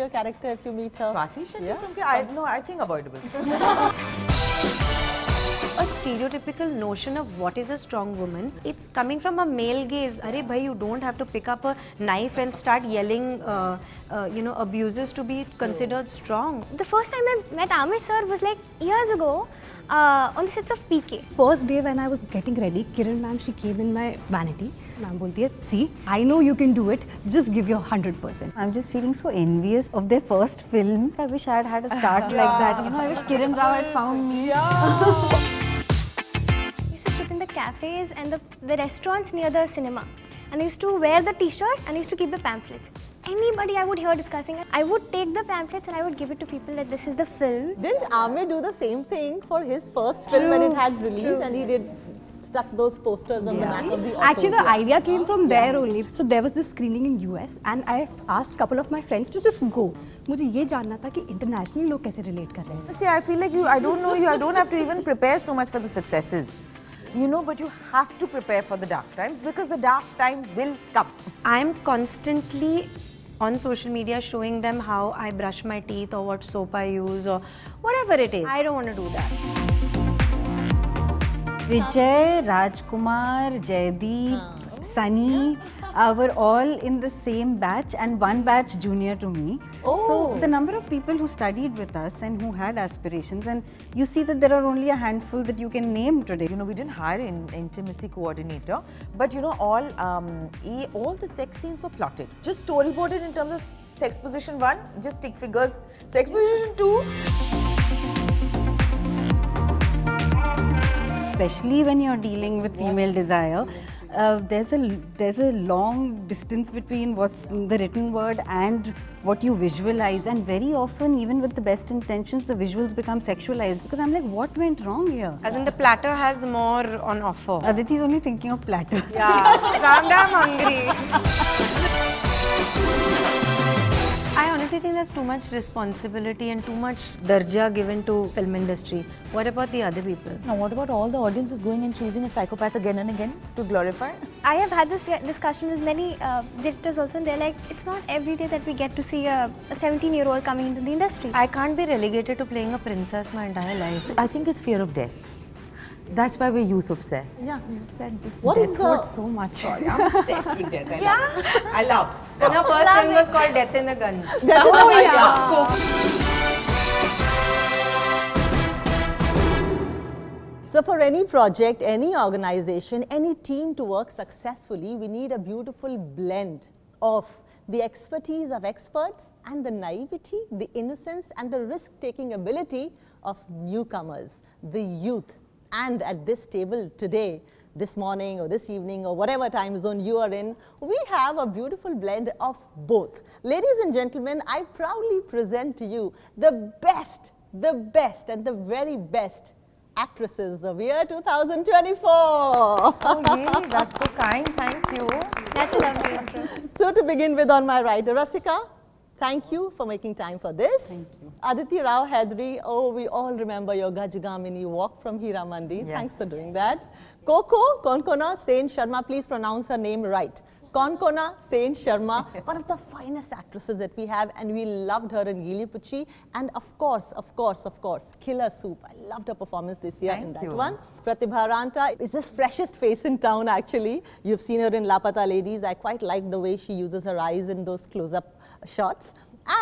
your character if you meet her? Swati Shetty Yeah. from Kerala? No, I think avoidable. A stereotypical notion of what is a strong woman, it's coming from a male gaze. Arey bhai, you don't have to pick up a knife and start yelling, abuses to be considered strong. The first time I met Amir sir was like years ago on the sets of PK. First day when I was getting ready, Kiran ma'am, she came in my vanity. Ma'am bolti hai, see, I know you can do it, just give your 100%. I'm just feeling so envious of their first film. I wish I had had a start like that. You know, I wish Kiran Rao had found me. I used to sit in the cafes and the restaurants near the cinema. And I used to wear the t-shirt and I used to keep the pamphlets. Anybody I would hear discussing it, I would take the pamphlets and I would give it to people that this is the film. Didn't Amir do the same thing for his first film when it had released and he stuck those posters on the back of the autos? Actually, the idea came from there only. So there was this screening in US and I asked a couple of my friends to just go. मुझे ये जानना था कि internationally लोग कैसे relate कर रहे हैं. See, I feel like I don't have to even prepare so much for the successes. You know, but you have to prepare for the dark times because the dark times will come. I'm constantly on social media showing them how I brush my teeth or what soap I use or whatever it is. I don't want to do that. Vijay, Rajkumar, Jaideep, Sunny were all in the same batch and one batch junior to me. So the number of people who studied with us and who had aspirations, and you see that there are only a handful that you can name today. You know, we didn't hire an intimacy coordinator, but you know, all the sex scenes were plotted. Just storyboarded in terms of sex position 1, just stick figures. Sex position 2. Especially when you're dealing with female desire, there's a long distance between what's the written word and what you visualize, and very often, even with the best intentions, the visuals become sexualized because I'm like, what went wrong here? As in the platter has more on offer. Aditi is only thinking of platter. Yeah, I'm damn hungry. I honestly think there's too much responsibility and too much darja given to film industry. What about the other people? Now, what about all the audiences going and choosing a psychopath again and again to glorify? I have had this discussion with many directors also, and they're like, it's not every day that we get to see a 17-year-old coming into the industry. I can't be relegated to playing a princess my entire life. I think it's fear of death. That's why we're youth obsessed. Yeah. You said this What is death the- word so much. I'm obsessed with death. I love. And our first film was called Death in the Gun. Oh, yeah. So for any project, any organization, any team to work successfully, we need a beautiful blend of the expertise of experts and the naivety, the innocence and the risk-taking ability of newcomers, the youth. And at this table today, this morning or this evening or whatever time zone you are in, we have a beautiful blend of both. Ladies and gentlemen, I proudly present to you the best and the very best actresses of year 2024. Oh, yay, that's so kind. Thank you. That's a lovely intro. So to begin with, on my right, Rasika, thank you for making time for this. Thank you. Aditi Rao, Hydari, oh, we all remember your Gajgamini walk from Heeramandi. Yes. Thanks for doing that. Konkona, Sensharma, please pronounce her name right. Konkona, Sensharma, one of the finest actresses that we have, and we loved her in Gili Pucci. And of course, Killer Soup. I loved her performance this year in that one. Pratibha Ranta is the freshest face in town, actually. You've seen her in Laapaata Ladies. I quite like the way she uses her eyes in those close-up shots.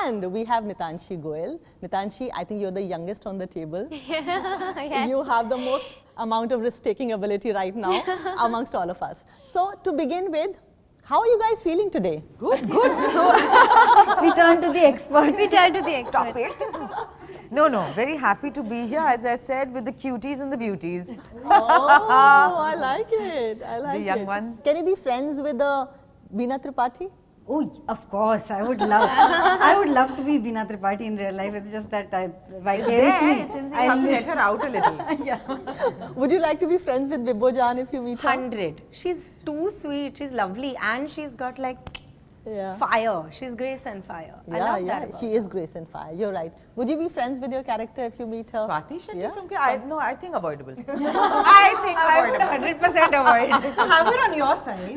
And we have Nitanshi Goel. Nitanshi, I think you're the youngest on the table. Yes. You have the most amount of risk-taking ability right now amongst all of us. So to begin with, how are you guys feeling today? Good. So, We turn to the expert. We turn to the expert. stop it. No, very happy to be here, as I said, with the cuties and the beauties. Oh, I like it. I like it. The young ones. Can you be friends with Veena Tripathi? Oh, of course, I would love to be Veena Tripathi in real life. It's just that I vicariously. It's insane. You have to let her out a little. Would you like to be friends with Vibbo Jan if you meet her? 100. She's too sweet, she's lovely, and she's got like Yeah. fire. She's grace and fire. I love that about she is grace and fire. You're right. Would you be friends with your character if you meet her? Swati Shetty Yeah? from No, I think avoidable. I think I would 100% avoid. Have her on your side.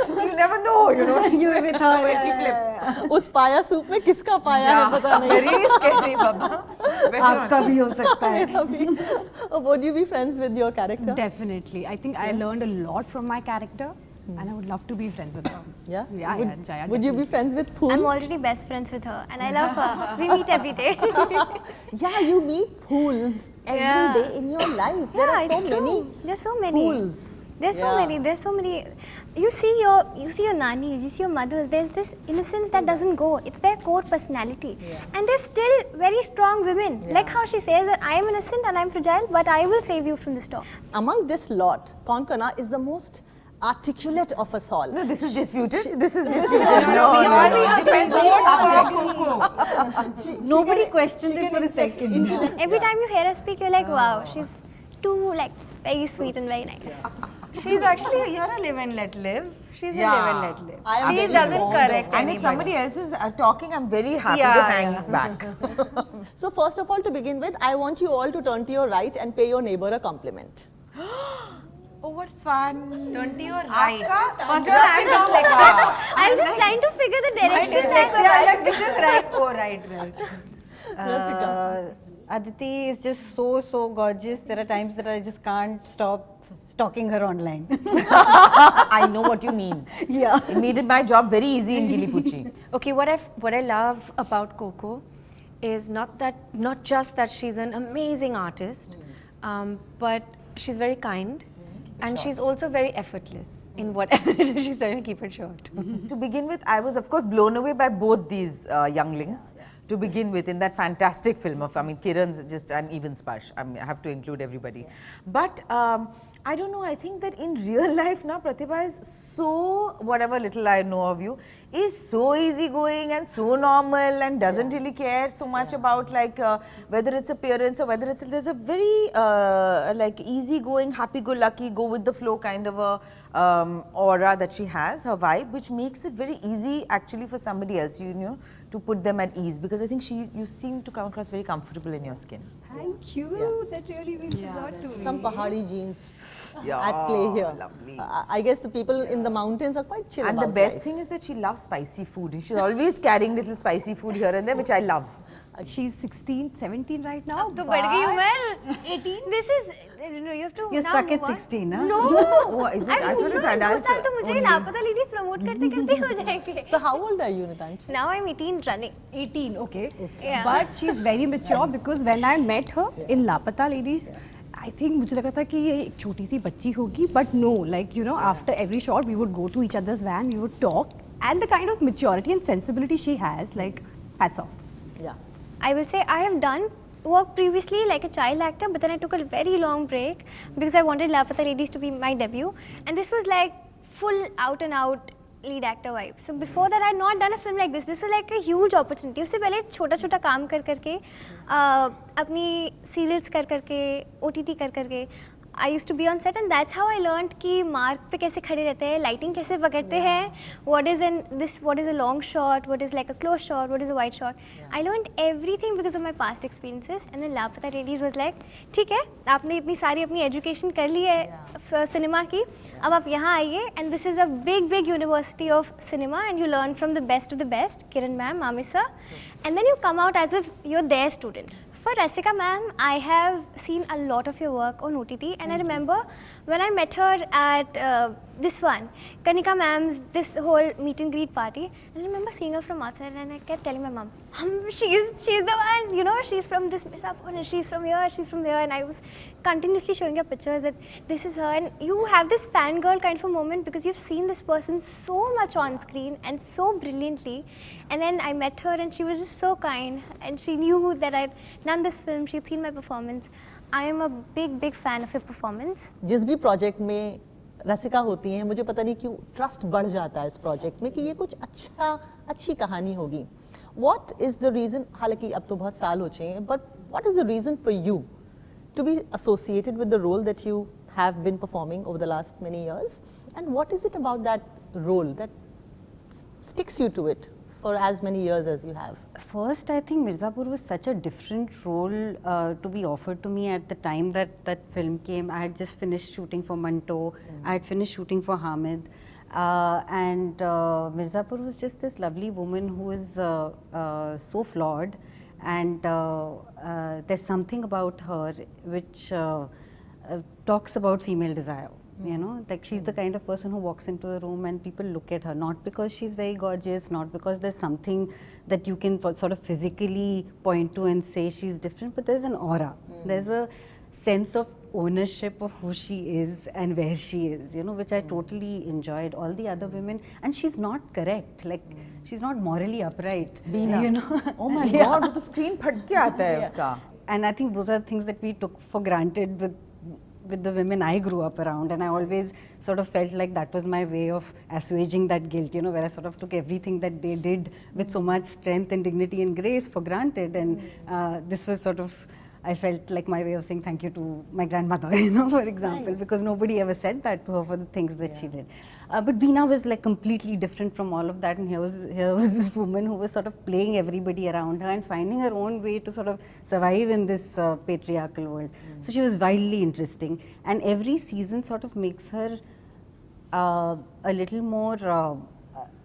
You never know, you know. You with her. When she flips. उस पाया soup में किसका पाया है पता नहीं. Very scary, Baba. आपका भी हो सकता है. Would you be friends with your character? Definitely. I think I learned a lot from my character and I would love to be friends with her. Yeah? Yeah, Would, yeah, Jaya, would you be friends with Phool? I'm already best friends with her and I love her. We meet every day. Yeah, you meet Phools every Yeah. day in your life. There Yeah, are so it's many true. There's so many. Phools. There's so many. There's so many. You see your nannies, you see your mothers. There's this innocence that doesn't go. It's their core personality, and they're still very strong women. Like how she says that I am innocent and I'm fragile, but I will save you from the storm. Among this lot, Konkona is the most articulate of us all. No, this is disputed. This is disputed. No. Depends on the subject. Nobody questioned it for a second. Every time you hear her speak, you're like, wow, she's too very sweet and very nice. She's actually, you're a live and let live. She's Yeah. a live and let live. I am She very doesn't fond correct And if anybody. somebody else is talking, I'm very happy Yeah, to hang yeah. back. So first of all, to begin with, I want you all to turn to your right and pay your neighbor a compliment. Oh, what fun. Turn to your right. First Rasika. like I'm just trying to figure the direction. Which is right? Oh, right. Aditi is just so gorgeous. There are times that I just can't stop stalking her online. I know what you mean. Yeah. It made my job very easy in Gilipuchi. Okay, what I love about Coco is not just that she's an amazing artist, but she's very kind, and she's also very effortless in whatever it is she's trying to keep it short. To begin with, I was of course blown away by both these younglings. To begin with, in that fantastic film of, Kiran's just an even sparsh. I have to include everybody. But I don't know, I think that in real life now, Pratibha is so, whatever little I know of you, is so easygoing and so normal and doesn't really care so much about whether it's appearance or whether it's, there's a very easygoing, happy-go-lucky, go with the flow kind of a aura that she has, her vibe, which makes it very easy actually for somebody else, you know, to put them at ease, because I think you seem to come across very comfortable in your skin. Thank you. That really means a lot to me. Some Pahadi genes Yeah, at play here. lovely. I guess the people in the mountains are quite chill And the about best life. thing is that she loves spicy food. She's always carrying little spicy food here and there, which I love. She's 16, 17 right now. तो बढ़ गई हूँ मैं 18. This is you have to. You're now stuck at move on. 16, huh? No. Oh, is it? I thought it's adults 2 साल तो मुझे only. लापता ladies promote करते करते हो जाएंगे. So how old are you, Nitanshi? Now I'm 18 running. 18, okay. Yeah. But she's very mature because when I met her in Laapaata Ladies, I think मुझे लगा था कि ये एक छोटी सी बच्ची होगी, but no, after every shot we would go to each other's van, we would talk, and the kind of maturity and sensibility she has, hats off. Yeah. I will say I have done work previously like a child actor, but then I took a very long break because I wanted Laapaata Ladies to be my debut, and this was like full out and out lead actor vibe. So before that I had not done a film like this. This was like a huge opportunity. उससे पहले छोटा-छोटा काम कर करके अपनी serials कर करके OTT कर करके I used to be on set, and that's how I learned कि mark पे कैसे खड़े रहते हैं, lighting कैसे पकड़ते हैं, what is a long shot, what is like a close shot, what is a wide shot. I learned everything because of my past experiences, and then Laapaata Ladies was like, ठीक है, आपने इतनी सारी अपनी education कर ली है cinema की, अब आप यहाँ आइए, and this is a big university of cinema, and you learn from the best of the best, Kiran ma'am, Mami sir, and then you come out as if you're their student. For Rasika ma'am, I have seen a lot of your work on OTT, and I remember when I met her at this one, Kanika ma'am's this whole meet and greet party, and I remember seeing her from outside, and I kept telling my mom, she's the one, you know, she's from this Misapon, and she's from here, and I was continuously showing her pictures that this is her, and you have this fangirl kind of a moment because you've seen this person so much on screen and so brilliantly, and then I met her and she was just so kind, and she knew that I'd done this film, she'd seen my performance. I am a big fan of your performance. जिस भी project में रसिका होती हैं, मुझे पता नहीं क्यों trust बढ़ जाता है इस प्रोजेक्ट में कि ये कुछ अच्छी कहानी होगी. What is the reason, हालांकि अब तो बहुत साल हो चुके हैं, but what is the reason for you to be associated with the role that you have been performing over the last many years, and what is it about that role that sticks you to it for as many years as you have? First, I think Mirzapur was such a different role to be offered to me at the time that that film came. I had just finished shooting for Manto, I had finished shooting for Hamid, and Mirzapur was just this lovely woman who is so flawed, and there's something about her which talks about female desire. You know, like she's the kind of person who walks into the room and people look at her, not because she's very gorgeous, not because there's something that you can sort of physically point to and say she's different, but there's an aura. There's a sense of ownership of who she is and where she is, you know, which I totally enjoyed. All the other women, and she's not correct, like she's not morally upright. Beena. You know? Oh my God, वो तो screen फट के आता है उसका. And I think those are things that we took for granted with the women I grew up around, and I always sort of felt like that was my way of assuaging that guilt, you know, where I sort of took everything that they did with so much strength and dignity and grace for granted, and this was sort of, I felt like my way of saying thank you to my grandmother, you know, for example, because nobody ever said that to her for the things that she did. But Beena was like completely different from all of that, and here was this woman who was sort of playing everybody around her and finding her own way to sort of survive in this patriarchal world. So she was wildly interesting, and every season sort of makes her a little more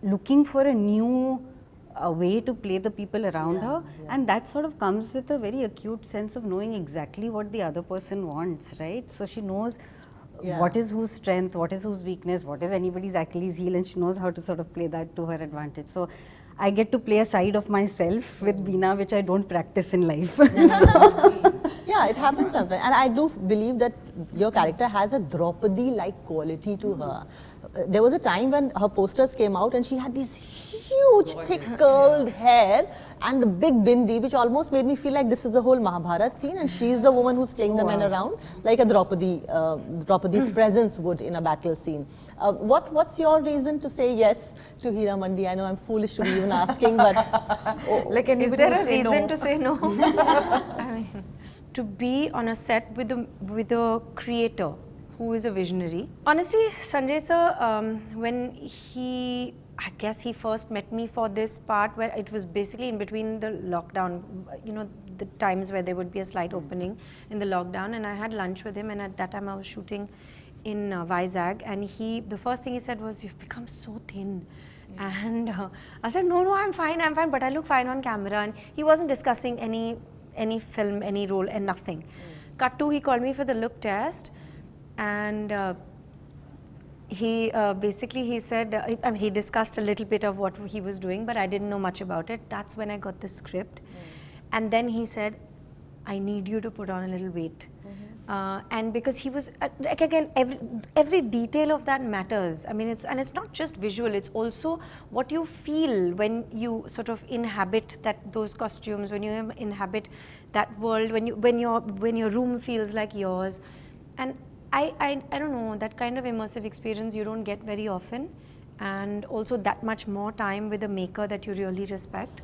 looking for a new way to play the people around her, and that sort of comes with a very acute sense of knowing exactly what the other person wants, right? So she knows what is whose strength, what is whose weakness, what is anybody's Achilles heel, and she knows how to sort of play that to her advantage. So I get to play a side of myself with Beena which I don't practice in life. Yeah, it happens sometimes, and I do believe that your character has a Draupadi-like quality to her. There was a time when her posters came out and she had these huge, thick, curled hair and the big bindi, which almost made me feel like this is the whole Mahabharat scene, and she's the woman who's playing the men around, like a Draupadi's presence would in a battle scene. What's your reason to say yes to Heeramandi? I know I'm foolish to be even asking, but like is there a reason to say no? I mean, to be on a set with a creator who is a visionary. Honestly, Sanjay sir, when I guess he first met me for this part where it was basically in between the lockdown, you know, the times where there would be a slight opening in the lockdown, and I had lunch with him, and at that time I was shooting in Vizag, and the first thing he said was, "You've become so thin." And I said, no, I'm fine, but I look fine on camera. And he wasn't discussing any film, any role, and nothing. Cut to, he called me for the look test, and he said, he discussed a little bit of what he was doing, but I didn't know much about it. That's when I got the script. And then he said, I need you to put on a little weight. And because he was, like again, every detail of that matters. I mean, it's not just visual, it's also what you feel when you sort of inhabit those costumes, when you inhabit that world, when your room feels like yours. And I don't know, that kind of immersive experience you don't get very often, and also that much more time with a maker that you really respect.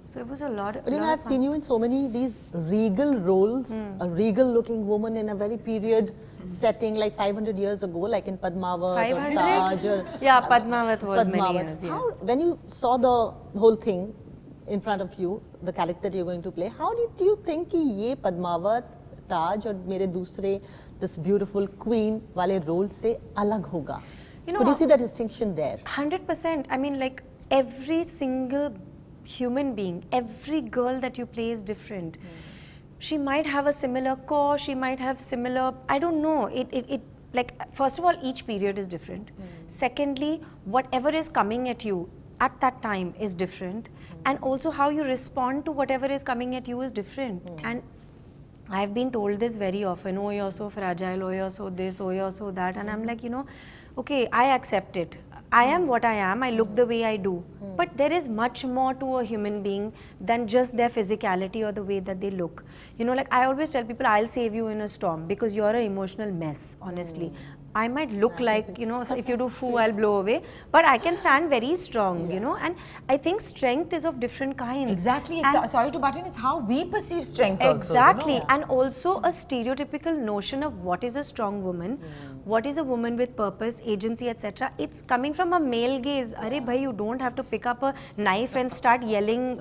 So it was a lot. But you know, I've seen you in so many these regal roles, a regal looking woman in a very period setting, like 500 years ago, like in Padmavat or Taj. Or, yeah, Padmavat was many years, yes. When you saw the whole thing in front of you, the character you're going to play, how did you think कि ये Padmavat, Taj और मेरे दूसरे this beautiful queen वाले role से अलग होगा? Could you see that distinction there? 100%. I mean, like every single human being, every girl that you play is different. She might have a similar core, she might have similar, I don't know, it like, first of all, each period is different. Secondly, whatever is coming at you at that time is different, and also how you respond to whatever is coming at you is different. And I've been told this very often, oh, you're so fragile, oh, you're so this, oh, you're so that, and I'm like, okay, I accept it. I am what I am, I look the way I do. But there is much more to a human being than just their physicality or the way that they look. Like I always tell people, I'll save you in a storm because you're an emotional mess, honestly. I might look like, you know, if you do foo, I'll blow away, but I can stand very strong, you know, and I think strength is of different kinds. Exactly. Sorry to butt in, it's how we perceive strength Exactly. also, you know? And also a stereotypical notion of what is a strong woman, what is a woman with purpose, agency, etc. It's coming from a male gaze. Arey bhai, you don't have to pick up a knife and start yelling,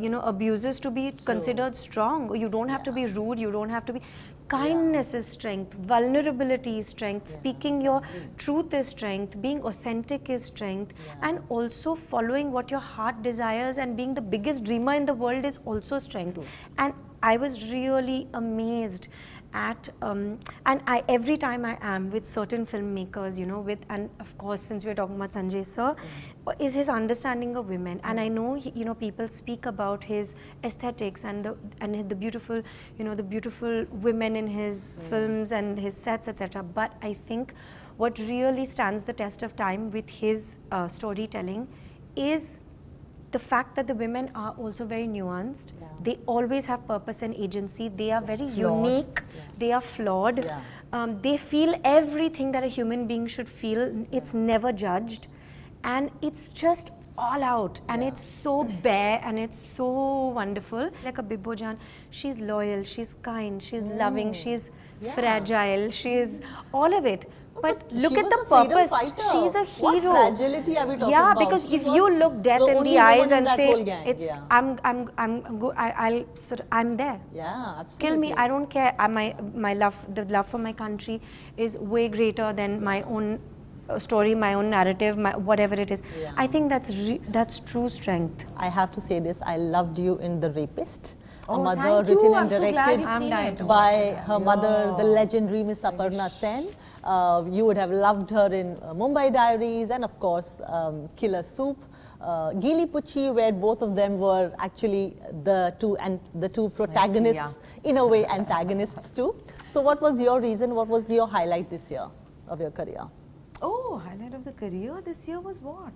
you know, abuses to be considered strong. You don't have to be rude, you don't have to be... Kindness is strength, vulnerability is strength, speaking your truth is strength, being authentic is strength, and also following what your heart desires and being the biggest dreamer in the world is also strength. And I was really amazed at, and every time I am with certain filmmakers, you know, and of course, since we're talking about Sanjay sir, is his understanding of women. And I know, you know, people speak about his aesthetics and the beautiful, you know, the beautiful women in his films and his sets, etc. But I think what really stands the test of time with his storytelling is the fact that the women are also very nuanced. They always have purpose and agency. They are very unique. They are flawed. They feel everything that a human being should feel. It's never judged. And it's just all out. And it's so bare and it's so wonderful. Like a Bibhojan, she's loyal, she's kind, she's loving, she's fragile, she's all of it. But look at the purpose. She's a hero. What fragility are we talking yeah, about? because She if was you look death the in only the eyes woman in and that say, whole gang. it's I'm there. Yeah, absolutely. Kill me, I don't care. The love for my country is way greater than my own story, my own narrative, whatever it is. I think that's true strength. I have to say this, I loved you in The Rapist. Oh, A mother thank you. written I'm and so glad directed you've seen it. by her mother, the legendary Miss Aparna Sen. You would have loved her in Mumbai Diaries and of course Killer Soup. Gili Pucci, where both of them were actually the two protagonists, in a way antagonists too. So what was your reason, what was your highlight this year of your career? Oh, highlight of the career this year was what?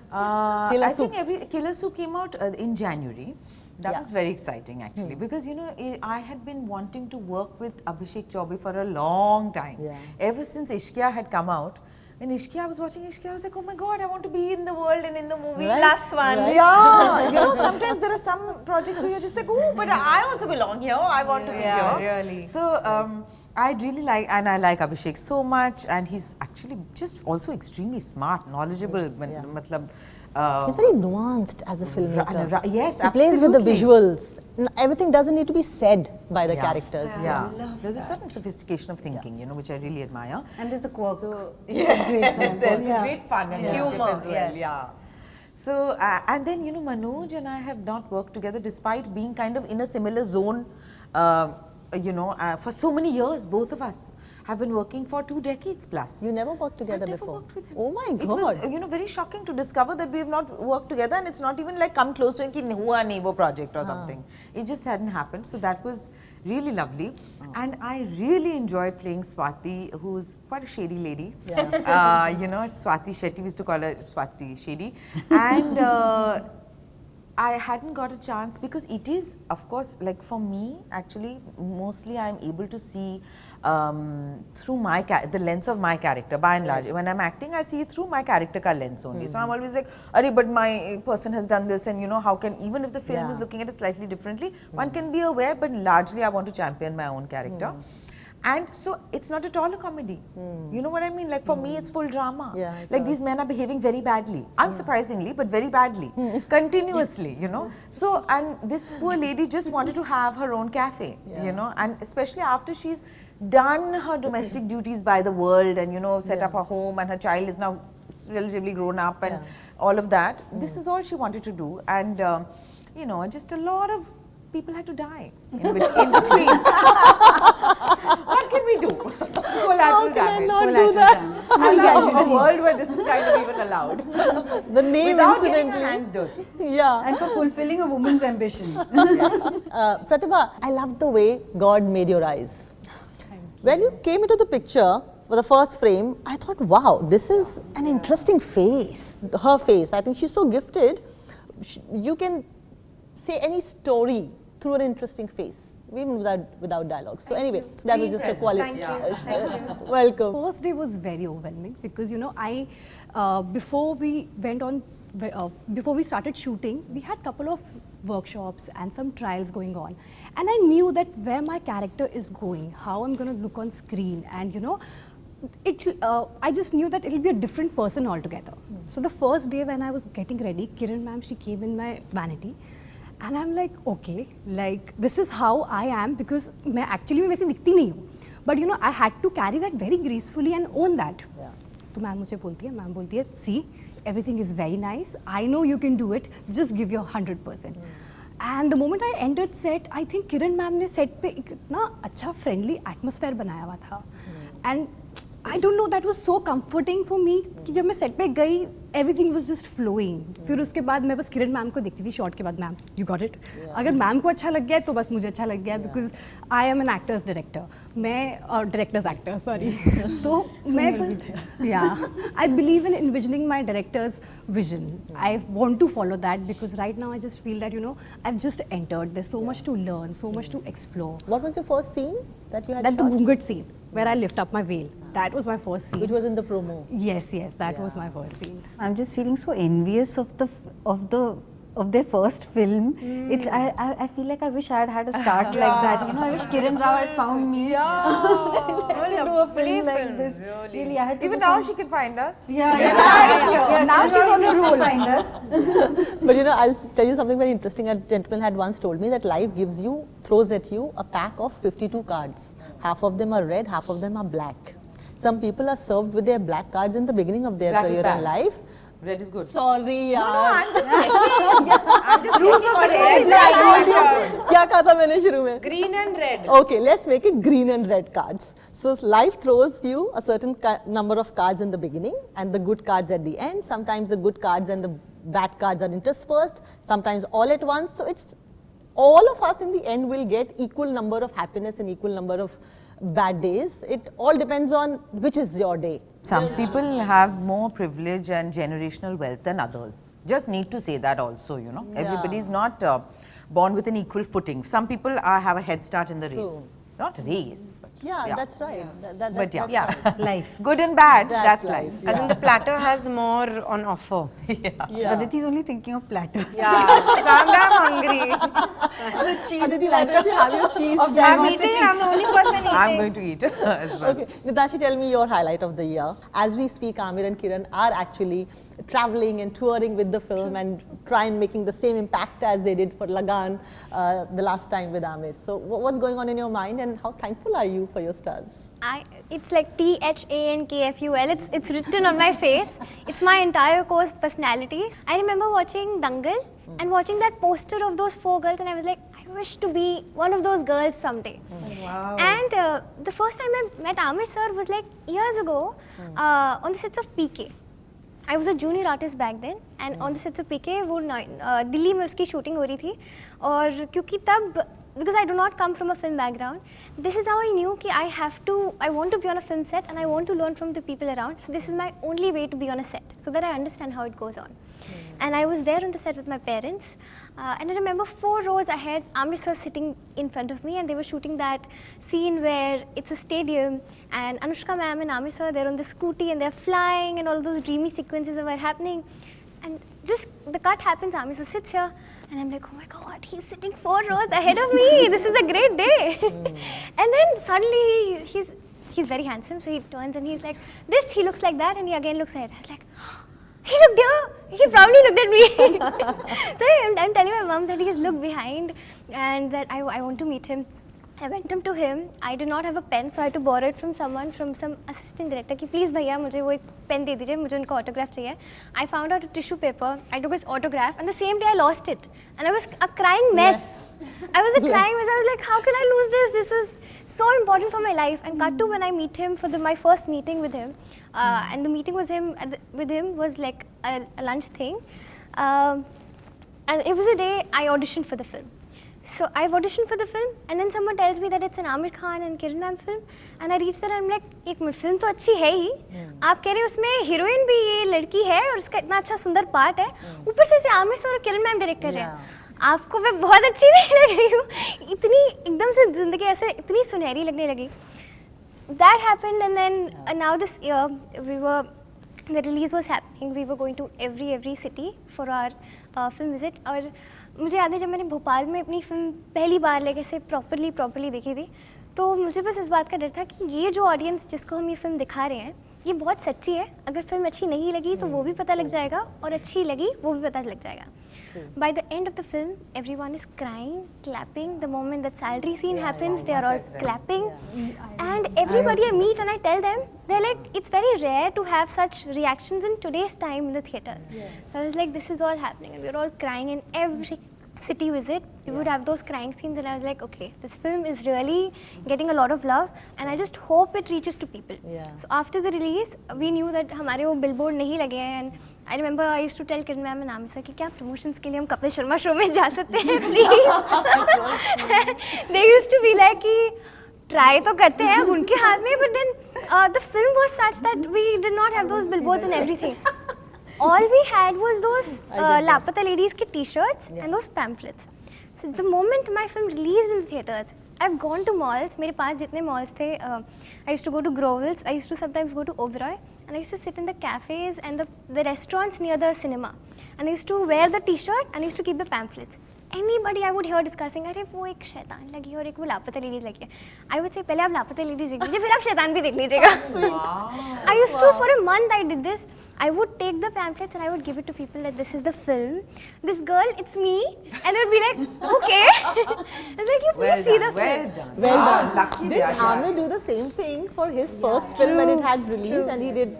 I think Killer Soup came out in January. That was very exciting actually because, you know, I had been wanting to work with Abhishek Chaubey for a long time. Ever since Ishqiya had come out. When I was watching Ishqiya, I was like, oh my God, I want to be in the world and in the movie. Last one. Yeah, you know, sometimes there are some projects where you're just like, oh, but I also belong here. I want to be here. Really. So, I really like, and I like Abhishek so much, and he's actually just also extremely smart, knowledgeable. He's very nuanced as a filmmaker. Yes, he plays with the visuals. Everything doesn't need to be said by the characters. There's a certain sophistication of thinking, you know, which I really admire. And there's the quirk. So, there's great fun and humor as well. So, and then, you know, Manoj and I have not worked together despite being kind of in a similar zone, you know, for so many years, both of us have been working for 2 decades plus. You never worked together I've never before? Worked with him. Oh my God. It was, you know, very shocking to discover that we have not worked together and it's not even like come close to a hua nahi wo project or something. It just hadn't happened. So that was really lovely. And I really enjoyed playing Swati, who's quite a shady lady. You know, Swati Shetty, we used to call her Swati Shady. And I hadn't got a chance because it is, of course, like for me, actually, mostly I'm able to see through the lens of my character, by and large. When I'm acting, I see it through my character ka lens only. So I'm always like, Arey, but my person has done this, and you know, how can, even if the film is looking at it slightly differently, one can be aware, but largely I want to champion my own character. And so it's not at all a comedy. You know what I mean? Like for me, it's full drama. Like these men are behaving very badly, unsurprisingly, but very badly, continuously, you know. So, and this poor lady just wanted to have her own cafe, you know, and especially after she's done her domestic duties by the world and, you know, set up her home and her child is now relatively grown up and all of that. This is all she wanted to do. And, you know, just a lot of people had to die in between. What can we do? Collateral damage. Not do that. I love a world where this is kind of even allowed. The name Without incidentally. getting our hands dirty. And for fulfilling a woman's ambition. Pratibha, I loved the way God made your eyes. When you came into the picture for the first frame, I thought, wow, this is an interesting face. Her face, I think she's so gifted. You can say any story through an interesting face. even without dialogue. So anyway, that was just a quality. Thank you. Welcome. First day was very overwhelming because, you know, before we started shooting, we had a couple of workshops and some trials going on, and I knew that where my character is going, how I'm going to look on screen, and you know, I just knew that it'll be a different person altogether. So the first day when I was getting ready, Kiran ma'am, she came in my vanity, and I'm like, okay, like this is how I am, because मैं actually मैं वैसे दिखती नहीं हूँ, but you know, I had to carry that very gracefully and own that. तो ma'am मुझे बोलती है, see, everything is very nice. I know you can do it. Just give your 100%. And the moment I entered set, I think Kiran ma'am ने set पे इतना अच्छा friendly atmosphere बनाया हुआ था. And I don't know, that was so comforting for me कि जब मैं set पे गई, everything was just flowing. फिर उसके बाद मैं बस किरण मैम को देखती थी शॉट के बाद, मैम you got it. अगर मैम को अच्छा लग गया तो बस मुझे अच्छा लग गया, because I am an actor's director. मैं director's actor, sorry. तो मैं बस I believe in envisioning my director's vision. I want to follow that because right now I just feel that, you know, I've just entered. There's so much to learn, so much to explore. What was your first scene that you had That's the shot? Gungat scene where I lift up my veil. That was my first scene. Which was in the promo. Yes, that was my first scene. I'm just feeling so envious of their first film. It's I feel like I wish I had a start like that. You know, I wish Kiran Rao had found me. To do a film like this. Really, I had to Even do now some- she can find us. Now she's on the roll. Find us. But you know, I'll tell you something very interesting. A gentleman had once told me that life throws at you a pack of 52 cards. Half of them are red, half of them are black. Some people are served with their black cards in the beginning of their Black is career bad. and life. Red is good. Sorry, yaar. No, I'm just checking. I'm just checking for red. क्या कहा था मैंने शुरू में? Green and red. Okay, let's make it green and red cards. So life throws you a certain number of cards in the beginning and the good cards at the end. Sometimes the good cards and the bad cards are interspersed. Sometimes all at once. So it's all of us in the end will get equal number of happiness and equal number of bad days. It all depends on which is your day. Some people have more privilege and generational wealth than others. Just need to say that also, you know. Yeah. Everybody's not born with an equal footing. Some people have a head start in the race. True. Not race, but Yeah, that's right. But that's yeah. right. Life. Good and bad, That's that's life. life. As in the platter has more on offer. Yeah. Aditi's only thinking of platter. Yeah, so I'm damn hungry. Aditi, why don't you have your cheese? I'm eating and I'm the only person eating. I'm going to eat as well. Okay, Nitanshi, tell me your highlight of the year. As we speak, Amir and Kiran are actually traveling and touring with the film and making the same impact as they did for Lagan the last time with Amir. So what's going on in your mind and how thankful are you for your stars? It's like THANKFUL. It's written on my face. It's my entire course personality. I remember watching Dugal and watching that poster of those 4 girls, and I was like, I wish to be one of those girls someday. Wow. And the first time I met Amir sir was like years ago on the sets of PK. I was a junior artist back then, and on the sets of PK, वो दिल्ली में उसकी shooting हो रही थी, और क्योंकि तब because I do not come from a film background, this is how I knew कि I want to be on a film set and I want to learn from the people around. So this is my only way to be on a set, so that I understand how it goes on. And I was there on the set with my parents, and I remember 4 rows ahead, Amir sir sitting in front of me, and they were shooting that scene where it's a stadium, and Anushka ma'am and Amir sir, they're on the scooty and they're flying, and all those dreamy sequences were happening. And just the cut happens, Amir sir sits here, and I'm like, oh my God, he's sitting 4 rows ahead of me. This is a great day. And then suddenly he's very handsome, so he turns and he's like, this, he looks like that, and he again looks ahead. I was like, he looked here. He probably looked at me. So I'm telling my mom that he's looked behind and that I want to meet him. I went up to him. I did not have a pen, so I had to borrow it from someone, from some assistant director. कि please भैया मुझे वो एक pen दे दीजिए, मुझे उनका autograph चाहिए. I found out a tissue paper. I took his autograph, and the same day I lost it, and I was a crying mess. I was a crying mess. I was like, how can I lose this? This is so important for my life. And cut to when I meet him for my first meeting with him, and the meeting with him was like a lunch thing, and it was a day I auditioned for the film. So I've auditioned for the film, and then someone tells me that it's an Amir Khan and Kiran ma'am film, and I reach there and I'm like, एक minute film तो अच्छी है ही, आप कह रहे हो उसमें heroine भी ये लड़की है और उसका इतना अच्छा सुंदर part है, ऊपर से आमिर सर और किरण मैम डायरेक्टर हैं. आपको मैं बहुत अच्छी नहीं लग रही हूँ, इतनी एकदम से जिंदगी ऐसे इतनी सुनहरी लगने लगी. That happened, and then now this year the release was happening. We were going to every city for our film visit. और मुझे याद है जब मैंने भोपाल में अपनी फिल्म पहली बार लेके से प्रॉपरली देखी थी, तो मुझे बस इस बात का डर था कि ये जो ऑडियंस जिसको हम ये फिल्म दिखा रहे हैं ये बहुत सच्ची है. अगर फिल्म अच्छी नहीं लगी तो वो भी पता लग जाएगा, और अच्छी लगी वो भी पता लग जाएगा. By the end of the film, everyone is crying, clapping. The moment that salary scene happens, they are all clapping. And everybody I meet and I tell them, they're like, it's very rare to have such reactions in today's time in the theatres. So I was like, this is all happening, and we're all crying in every city visit. We would have those crying scenes, and I was like, okay, this film is really getting a lot of love, and I just hope it reaches to people. So after the release, we knew that हमारे वो billboard नहीं लगे हैं, and I remember I used to tell Kiran ma'am and Amisa कि क्या promotions के लिए हम कपिल शर्मा show में जा सकते हैं please. They used to be like कि try तो करते हैं उनके हाथ में, but then the film was such that we did not have those billboards and everything. All we had was those Laapaata Ladies के t-shirts and those pamphlets. So the moment my film released in the theatres, I've gone to malls. मेरे पास जितने malls थे, I used to go to Goel's. I used to sometimes go to Oberoi, and I used to sit in the cafes and the restaurants near the cinema. And I used to wear the t-shirt and I used to keep the pamphlets. Anybody I would hear discussing, अरे वो एक शैतान लगी और एक वो लापता ladies लगी है. I would say पहले आप लापता लेडीज देख लीजिए, फिर आप शैतान भी देख लीजिएगा. I used to, for a month I did this. I would take the pamphlets and I would give it to people that this is the film. This girl, it's me. And they would be like, okay. It's like, you please see the film. Well done. Lucky Did Amir do the same thing for his first film when it had released, and he did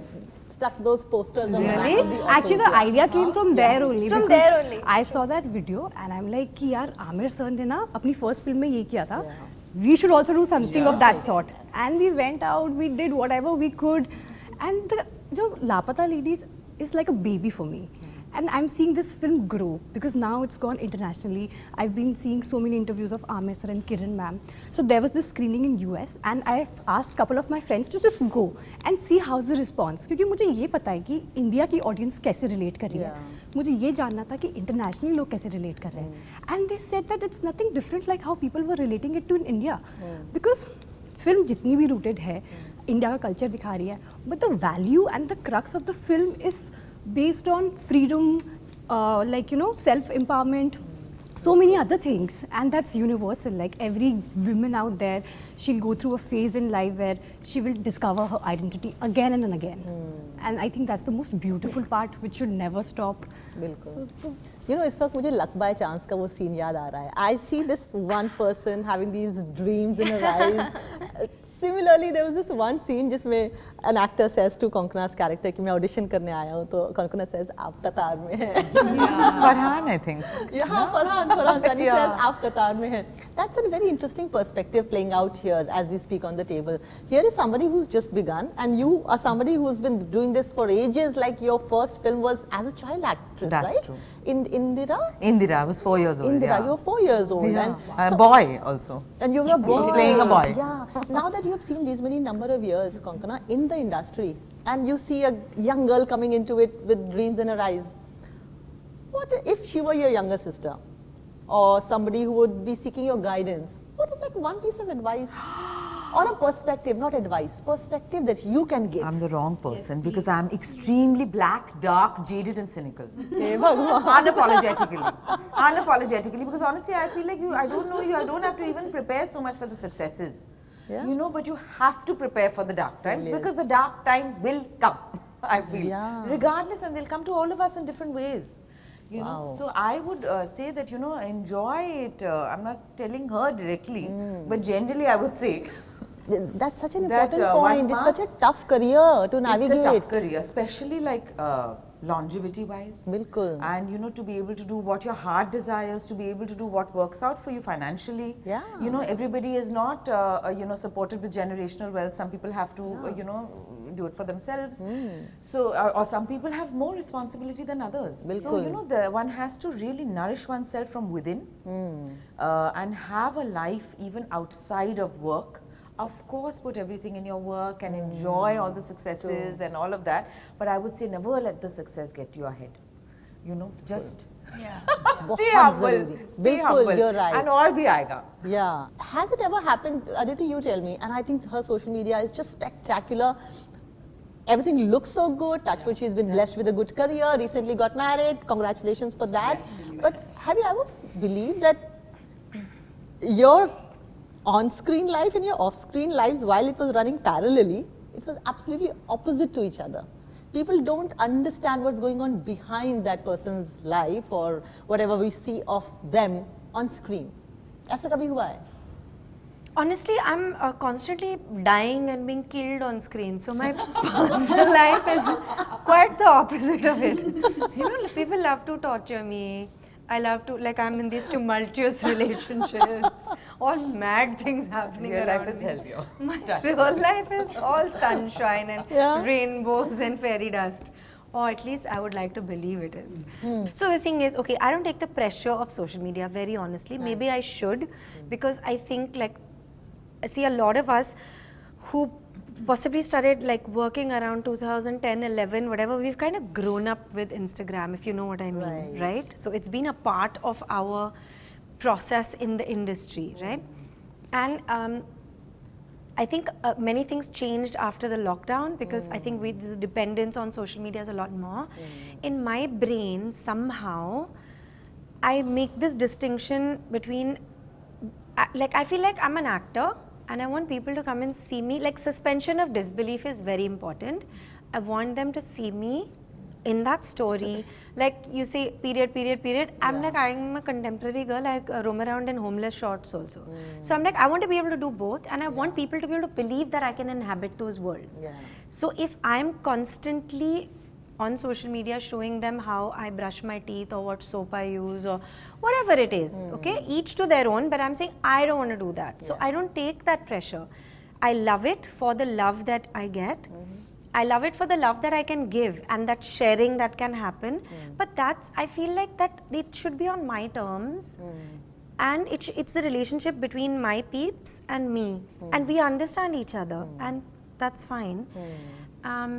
stuck those posters on the back of the autos? Actually, the idea came from there only. From there only. I saw that video and I'm like कि यार Aamir sir ने ना अपनी first film में ये किया था. We should also do something of that sort. And we went out, we did whatever we could, and the Laapaata Ladies is like a baby for me. And I'm seeing this film grow because now it's gone internationally. I've been seeing so many interviews of Amir sir and Kiran ma'am. So there was this screening in US and I've asked a couple of my friends to just go and see how's the response. क्योंकि मुझे ये पता है कि India की audience कैसे relate कर रही है. मुझे ये जानना था कि इंटरनेशनली लोग कैसे रिलेट कर रहे हैं. And they said that it's nothing different like how people were relating it to in India. Because film जितनी भी रूटेड है, इंडिया का कल्चर दिखा रही है, but the value and the crux of the film is based on freedom, like, you know, self-empowerment, so many other things, and that's universal. Like every woman out there, she'll go through a phase in life where she will discover her identity again and again. And I think that's the most beautiful part, which should never stop. बिल्कुल. You know, इस वक्त मुझे luck by chance का वो scene याद आ रहा है. I see this one person having these dreams in her eyes. Similarly, there was this one scene जिसमें an actor says to Konkona's character कि मैं audition करने आया हूँ, तो Konkona says आप कतार में हैं. Farhan, I think. Yeah, Farhan. And he says आप कतार में हैं. That's a very interesting perspective playing out here as we speak on the table. Here is somebody who's just begun, and you are somebody who's been doing this for ages. Like your first film was as a child actress, right? That's true. Indira, I was 4 years old. Indira, you're 4 years old. Yeah. And A boy also. And you were a boy. Playing a boy. Yeah. Now that you have seen these many number of years, Konkona, in the industry, and you see a young girl coming into it with dreams in her eyes, what if she were your younger sister? Or somebody who would be seeking your guidance? What is that one piece of advice? Or a perspective, not advice, perspective that you can give? I'm the wrong person because I'm extremely black, dark, jaded and cynical. Unapologetically, because honestly I feel like I don't have to even prepare so much for the successes. Yeah. You know, but you have to prepare for the dark times because the dark times will come, I feel. Yeah. Regardless, and they'll come to all of us in different ways. You know, so I would say that, you know, enjoy it. I'm not telling her directly, but generally I would say. That's such an important point. It's such a tough career to navigate. It's a tough career, especially like longevity wise. Bilkul. And you know, to be able to do what your heart desires, to be able to do what works out for you financially. Yeah. You know, everybody is not, you know, supported with generational wealth. Some people have to, you know, do it for themselves. So, or some people have more responsibility than others. Bilkul. So, you know, one has to really nourish oneself from within and have a life even outside of work. Of course, put everything in your work and enjoy all the successes and all of that. But I would say never let the success get to your head. You know, just Stay बहुत humble. ज़रूरी. Stay बिल्कुल, humble. you're right. And all bhi aayega. Yeah. Has it ever happened, Aditi, you tell me, and I think her social media is just spectacular. Everything looks so good. Touch wood, she's been blessed with a good career, recently got married. Congratulations for that. But have you ever believed that your on-screen life and your off-screen lives, while it was running parallelly, it was absolutely opposite to each other? People don't understand what's going on behind that person's life or whatever we see of them on screen. ऐसा कभी हुआ है? Honestly, I'm constantly dying and being killed on screen. So my personal life is quite the opposite of it. You know, people love to torture me. I love to, like, I'm in these tumultuous relationships, all mad things happening Real around life is me. hell, yo. My real life is all sunshine and rainbows and fairy dust. Or at least I would like to believe it is. So the thing is, okay, I don't take the pressure of social media very honestly. Maybe I should, because I think, like, I see a lot of us who possibly started like working around 2010, 11, whatever, we've kind of grown up with Instagram, if you know what I mean, right? So it's been a part of our process in the industry, right? And I think many things changed after the lockdown, because I think the dependence on social media is a lot more. In my brain, somehow, I make this distinction between, like, I feel like I'm an actor and I want people to come and see me. Like, suspension of disbelief is very important. I want them to see me in that story. Like, you say period, period, period. I'm like, I'm a contemporary girl. I roam around in homeless shorts also. So I'm like, I want to be able to do both, and I want people to be able to believe that I can inhabit those worlds. So if I'm constantly on social media showing them how I brush my teeth or what soap I use or whatever it is, okay, each to their own, but I'm saying I don't want to do that. So I don't take that pressure. I love it for the love that I get. I love it for the love that I can give and that sharing that can happen. But that's, I feel like that it should be on my terms. And it's the relationship between my peeps and me. And we understand each other, and that's fine.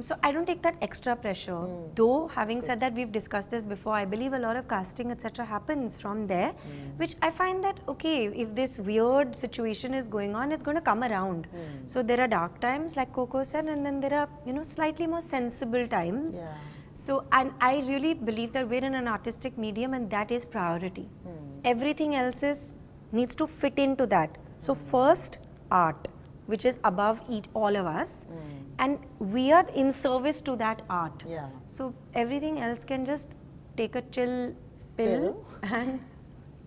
So I don't take that extra pressure. Though, having said that, we've discussed this before, I believe a lot of casting, etc. happens from there, which I find that, okay, if this weird situation is going on, it's going to come around. So there are dark times, like Coco said, and then there are, you know, slightly more sensible times. So, and I really believe that we're in an artistic medium, and that is priority. Everything else needs to fit into that. So first, art, which is above all of us, and we are in service to that art. So everything else can just take a chill pill and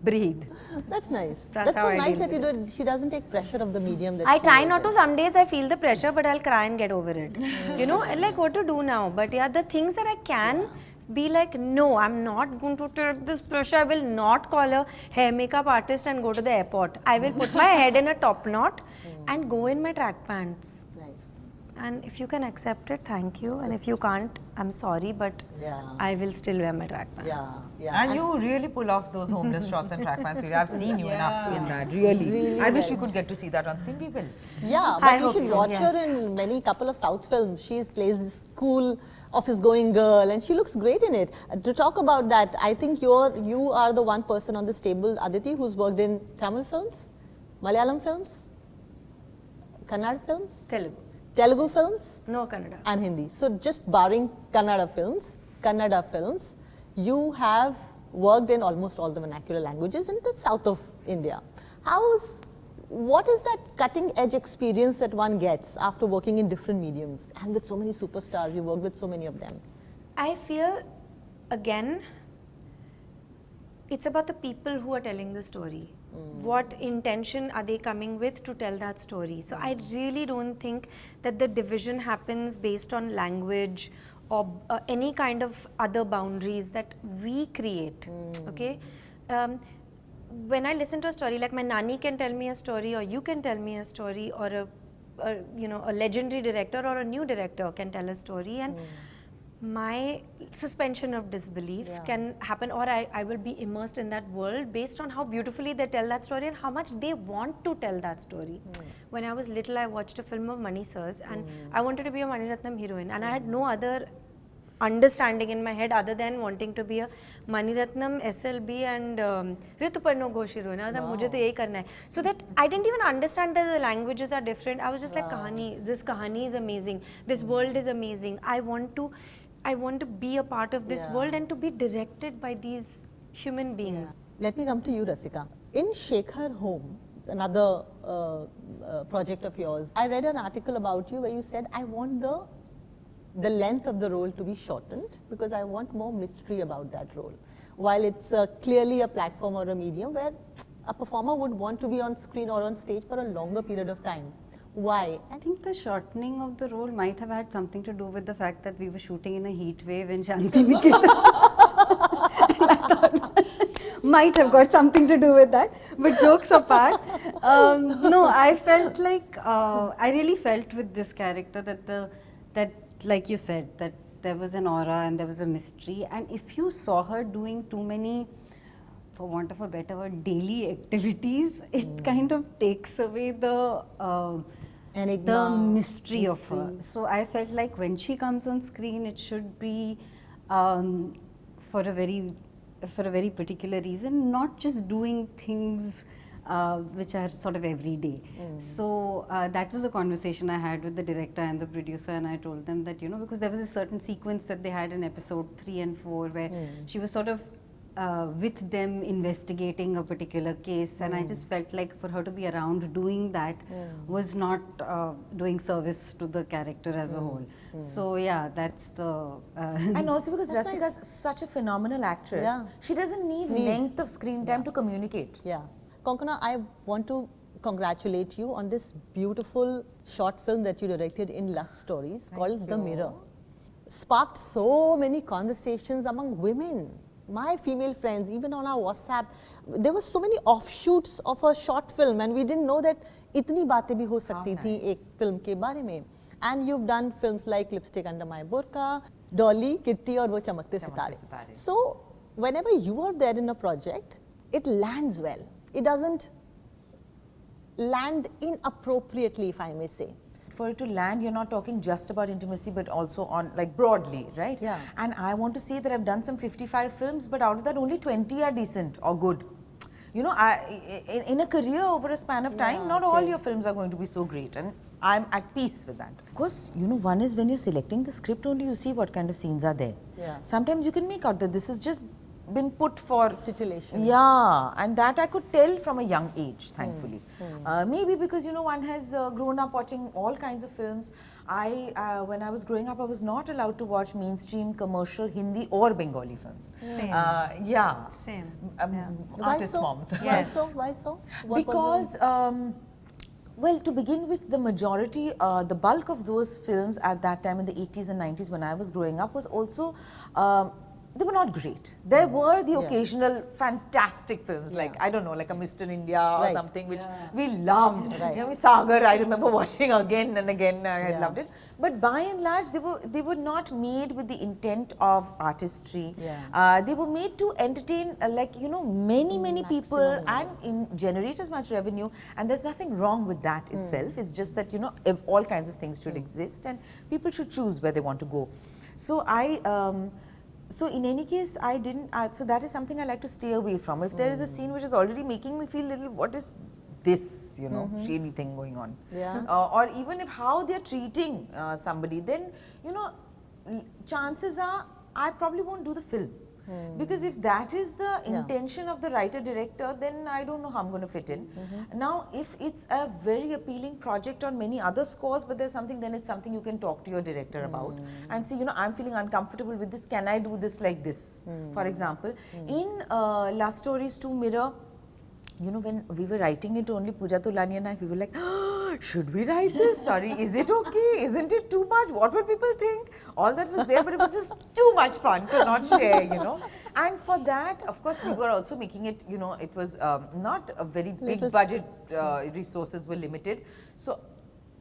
breathe. That's nice. That's how so I nice deal that with she doesn't take pressure of the medium that I she try is not in. to. Some days I feel the pressure, but I'll cry and get over it. You know, and like what to do now. But yeah, the things that I can be like, no, I'm not going to take this pressure. I will not call a hair makeup artist and go to the airport. I will put my head in a top knot and go in my track pants. And if you can accept it, thank you. And if you can't, I'm sorry, but I will still wear my track pants. And you really pull off those homeless shots and track pants. I've seen you enough in that. Really. I wish we could get to see that on screen, people. Yeah, but you should watch her in many couple of South films. She plays this cool office-going girl, and she looks great in it. To talk about that, I think you are the one person on this table, Aditi, who's worked in Tamil films, Malayalam films, Kannada films, Telugu films, no Kannada, and Hindi. So just barring Kannada films, you have worked in almost all the vernacular languages in the south of India. What is that cutting edge experience that one gets after working in different mediums and with so many superstars? You worked with so many of them. I feel, again, it's about the people who are telling the story. What intention are they coming with to tell that story? So I really don't think that the division happens based on language or any kind of other boundaries that we create. Okay. When I listen to a story, like my nani can tell me a story, or you can tell me a story, or a legendary director or a new director can tell a story, and my suspension of disbelief can happen, or I will be immersed in that world based on how beautifully they tell that story and how much they want to tell that story. When I was little, I watched a film of Mani Sir's, and I wanted to be a Mani Ratnam heroine, and I had no other understanding in my head other than wanting to be a Maniratnam, SLB and Rituparno Ghoshiro. Mujhe to yahi karna hai. So that I didn't even understand that the languages are different. I was just like, kahani, this kahani is amazing. This world is amazing. I want to be a part of this world and to be directed by these human beings. Let me come to you, Rasika. In Shekhar Home, another project of yours, I read an article about you where you said, I want the length of the role to be shortened because I want more mystery about that role. While it's clearly a platform or a medium where a performer would want to be on screen or on stage for a longer period of time. Why? I think the shortening of the role might have had something to do with the fact that we were shooting in a heat wave in Shanti Niketan. Might have got something to do with that, but jokes apart, no, I felt like, I really felt with this character that like you said, that there was an aura and there was a mystery, and if you saw her doing too many, for want of a better word, daily activities, it kind of takes away the mystery of her. So I felt like when she comes on screen, it should be for a very particular reason, not just doing things which are sort of everyday. So that was a conversation I had with the director and the producer, and I told them that, because there was a certain sequence that they had in episode 3 and 4 where she was sort of with them investigating a particular case, and I just felt like for her to be around doing that was not doing service to the character as a whole. So yeah, that's the and also because Rasika is such a phenomenal actress, she doesn't need length of screen time to communicate. Konkona, I want to congratulate you on this beautiful short film that you directed in Lust Stories called The Mirror. Sparked so many conversations among women. My female friends, even on our WhatsApp, there were so many offshoots of a short film, and we didn't know that itni baatein bhi ho sakti thi ek film ke baare mein. And you've done films like Lipstick Under My Burqa, Dolly, Kitty aur wo Chamakte Sitare. So whenever you are there in a project, it lands well. It doesn't land inappropriately, if I may say. For it to land, you're not talking just about intimacy, but also on, like, broadly, right? And I want to say that I've done some 55 films, but out of that only 20 are decent or good. In a career over a span of time, not all your films are going to be so great, and I'm at peace with that. Of course, one is when you're selecting the script only, you see what kind of scenes are there. Sometimes you can make out that this is just been put for titillation. And that I could tell from a young age, thankfully. Maybe because one has grown up watching all kinds of films. When I was growing up, I was not allowed to watch mainstream, commercial, Hindi or Bengali films. Same. Artist moms. Why so? Because well, to begin with, the majority, the bulk of those films at that time in the 80s and 90s when I was growing up was also they were not great. There were the occasional fantastic films, like, I don't know, like a Mr. India or something, which we loved. Sagar, I remember watching again and again, I loved it. But by and large, they were not made with the intent of artistry. They were made to entertain, many people and generate as much revenue. And there's nothing wrong with that itself. It's just that, if all kinds of things should exist and people should choose where they want to go. So so in any case, I didn't, so that is something I like to stay away from. If there is a scene which is already making me feel little, what is this, shady thing going on? Or even if how they're treating somebody, then, chances are I probably won't do the film. Because if that is the intention of the writer-director, then I don't know how I'm going to fit in. Now, if it's a very appealing project on many other scores, but there's something, then it's something you can talk to your director about and see, I'm feeling uncomfortable with this, can I do this like this? For example, in Last Stories 2 Mirror, when we were writing it, only Pooja Tulani and I, we were like, should we write this? Sorry, is it okay? Isn't it too much? What would people think? All that was there, but it was just too much fun to not share, And for that, of course, we were also making it, it was not a very big budget, resources were limited. So,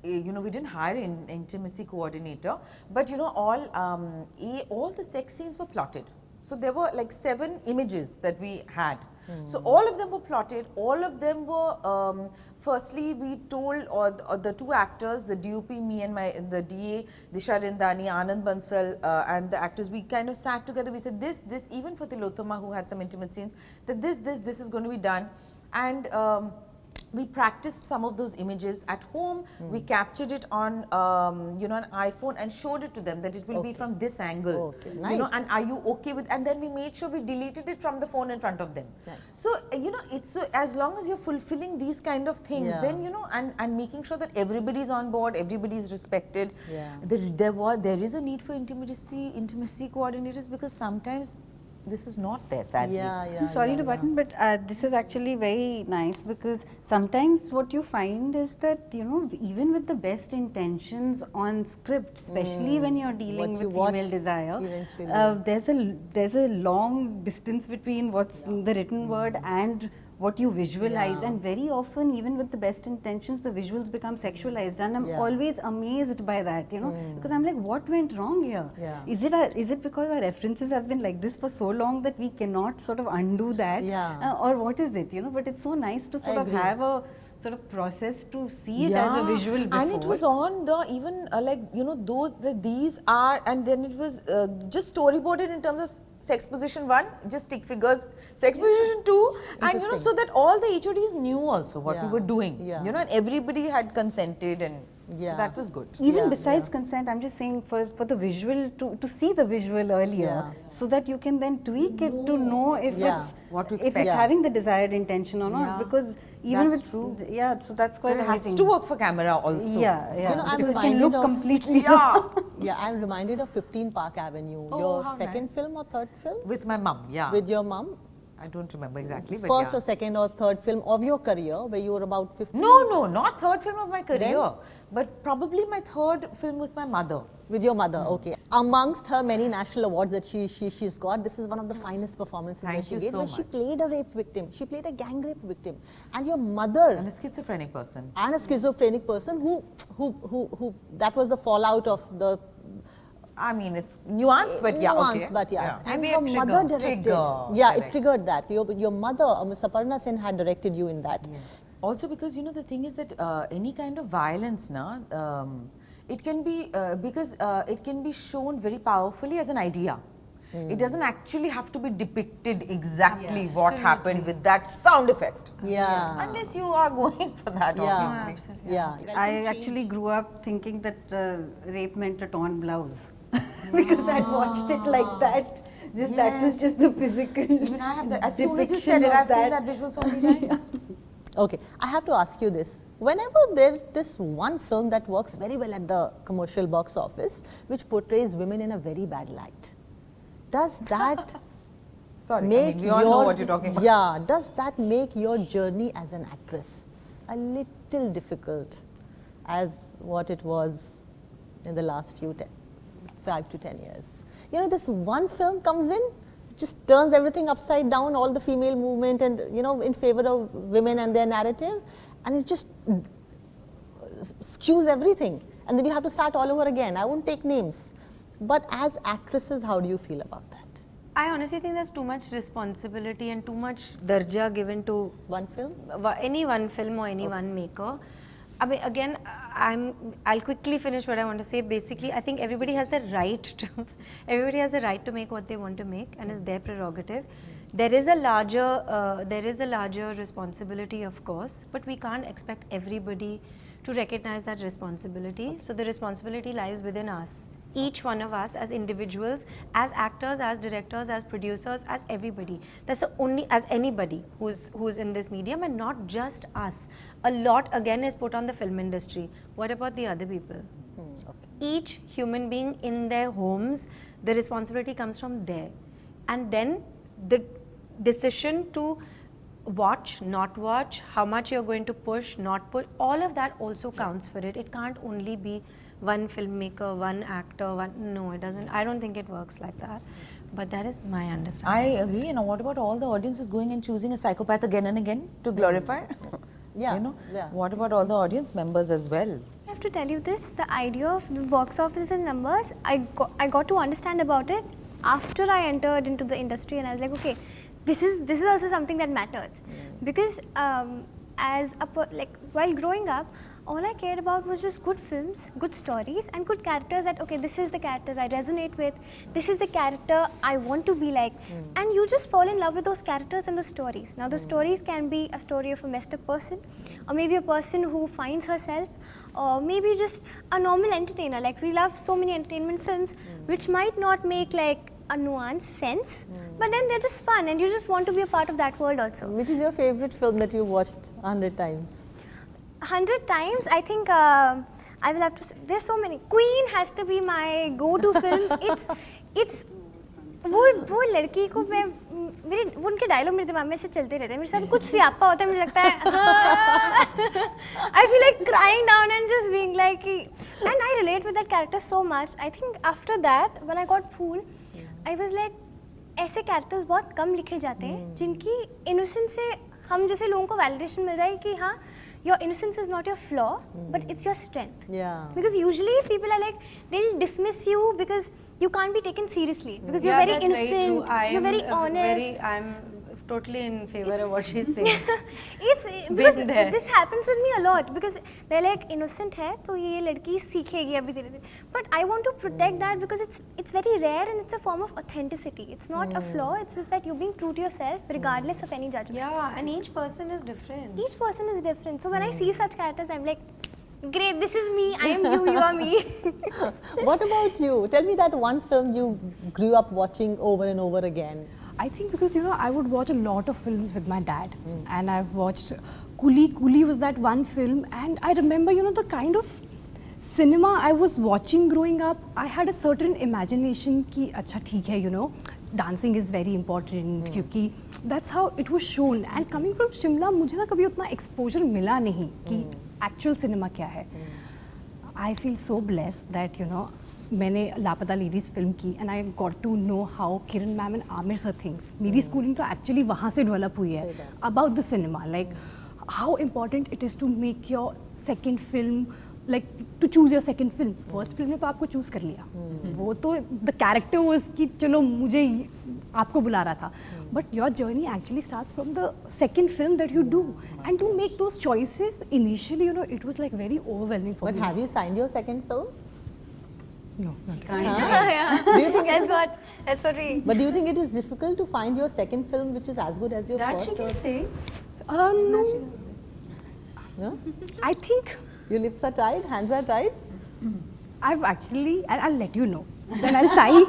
we didn't hire an intimacy coordinator, but, all the sex scenes were plotted. So there were like 7 images that we had So all of them were plotted, all of them were, firstly we told the two actors, the DOP, me and the DA, Disha Rindani, Anand Bansal and the actors, we kind of sat together, we said this, even for Tilottama who had some intimate scenes, that this is going to be done. And we practiced some of those images at home. We captured it on, you know, an iPhone and showed it to them that it will be from this angle. Nice. You know, and are you okay with? And then we made sure we deleted it from the phone in front of them. Nice. So you know, it's so, as long as you're fulfilling these kind of things, then you know, and making sure that everybody's on board, everybody's respected. There is a need for intimacy coordinators, because sometimes this is not there, sadly. I'm sorry to button, but this is actually very nice, because sometimes what you find is that, you know, even with the best intentions on script, especially when you're dealing with female desire, there's a long distance between what's in the written word and what you visualize, and very often even with the best intentions the visuals become sexualized, and I'm always amazed by that, you know, because I'm like, what went wrong here? Is it because our references have been like this for so long that we cannot sort of undo that, or what is it, you know? But it's so nice to sort of have a sort of process to see it as a visual before. And it was on the even like, you know, these are, and then it was just storyboarded in terms of sex position 1, just stick figures, sex position 2, and you know, so that all the HODs knew also what we were doing, you know, and everybody had consented, and that was good. Even besides consent, I'm just saying for the visual, to see the visual earlier, so that you can then tweak it to know if it's having the desired intention or not, because even that's with true. So that's quite it amazing. has to work for camera also. You know, I'm Because it can look completely I'm reminded of 15 Park Avenue, your second film or third film? With my mum, With your mum? I don't remember exactly, but First or second or third film of your career, where you were about 15? No, not third film of my career, but probably my third film with my mother. With your mother, okay. Amongst her many national awards that she's got, this is one of the finest performances that she gave, where she played a rape victim, she played a gang rape victim, and your mother, and a schizophrenic person, who that was the fallout of the. I mean, it's nuanced, but And your mother directed. It triggered that. Your mother, Ms. Aparna Sen, had directed you in that. Yes. Also, because you know, the thing is that any kind of violence, it can be because it can be shown very powerfully as an idea. It doesn't actually have to be depicted exactly what happened with that sound effect. Unless you are going for that, obviously. I actually grew up thinking that rape meant a torn blouse. Because I'd watched it like that. That was just the physical. Even I have that. As soon as you said it, I've seen that visual so many times. Okay, I have to ask you this. Whenever there's this one film that works very well at the commercial box office, which portrays women in a very bad light, does that we all know what you're talking about. Does that make your journey as an actress a little difficult as what it was in the last 5 to 10 years? You know, this one film comes in, just turns everything upside down, all the female movement, and you know, in favor of women and their narrative, and it just skews everything, and then you have to start all over again. I won't take names, but as actresses, how do you feel about that? I honestly think there's too much responsibility and too much darja given to one film, any one film or any one maker. I mean, again, I'll quickly finish what I want to say. Basically, I think everybody has the right to make what they want to make, and it's their prerogative. There is a larger responsibility, of course, but we can't expect everybody to recognize that responsibility. So the responsibility lies within us. Each one of us as individuals, as actors, as directors, as producers, as everybody. That's the only, as anybody who's in this medium, and not just us. A lot again is put on the film industry. What about the other people? Each human being in their homes, the responsibility comes from there. And then the decision to watch, not watch, how much you're going to push, not push, all of that also counts for it. It can't only be one filmmaker, one actor, no, it doesn't. I don't think it works like that. But that is my understanding. I agree. You know, what about all the audiences going and choosing a psychopath again and again to glorify? You know, what about all the audience members as well? I have to tell you this, the idea of the box office and numbers, I got to understand about it after I entered into the industry, and I was like, okay, this is also something that matters, because while growing up, all I cared about was just good films, good stories, and good characters. That okay, this is the character I resonate with, this is the character I want to be like, and you just fall in love with those characters and the stories. Now the stories can be a story of a messed up person, or maybe a person who finds herself, or maybe just a normal entertainer. Like we love so many entertainment films which might not make like a nuanced sense, but then they're just fun and you just want to be a part of that world also. Which is your favorite film that you watched 100 times? 100 times, I think I will have to say, there's so many. Queen has to be my go-to film. It's वो लड़की को मैं वो उनके dialogue मेरे दिमाग में से चलते रहते हैं, मेरे साथ कुछ सियापा होता है, मुझे लगता है I feel like crying down and just being like, and I relate with that character so much. I think after that when I got Phool, I was like, ऐसे characters बहुत कम लिखे जाते हैं जिनकी innocence से हम जैसे लोगों को validation मिल जाए कि हाँ, your innocence is not your flaw, but it's your strength. Yeah. Because usually people are like, they'll dismiss you because you can't be taken seriously, because you're very innocent, you're very honest. I'm totally in favor of what she's saying. It's because this happens with me a lot, because they're like, innocent hai to ye ladki सीखेगी अभी धीरे धीरे. But I want to protect that because it's very rare and it's a form of authenticity. It's not a flaw, it's just that you're being true to yourself regardless of any judgment. Yeah, and each person is different. Each person is different. So when I see such characters, I'm like, great, this is me, I am you, you are me. What about you? Tell me that one film you grew up watching over and over again. I think because, you know, I would watch a lot of films with my dad, and I've watched Coolie. Coolie was that one film, and I remember, you know, the kind of cinema I was watching growing up. I had a certain imagination ki, acha theek hai, you know, dancing is very important, क्योंकि that's how it was shown. And coming from Shimla, मुझे ना कभी उतना exposure मिला नहीं कि actual cinema क्या है. I feel so blessed that, you know, मैंने लापता लेडीज़ फिल्म की and I got to know how Kiran ma'am and Aamir sir things. मेरी schooling तो actually वहाँ से develop हुई है about the cinema, like how important it is to make your second film, like to choose your second film. First film ने तो आपको choose कर लिया, वो तो the character was कि चलो मुझे आपको बुला रहा था, but your journey actually starts from the second film that you do, and to make those choices initially, you know, it was like very overwhelming for me. But have you signed your second film? No, not Yeah. Do you think That's what we. But do you think it is difficult to find your second film which is as good as your That first? she can say. no. No? I think Your lips are tied, hands are tied. I've actually, I'll let you know. Then I'll sign.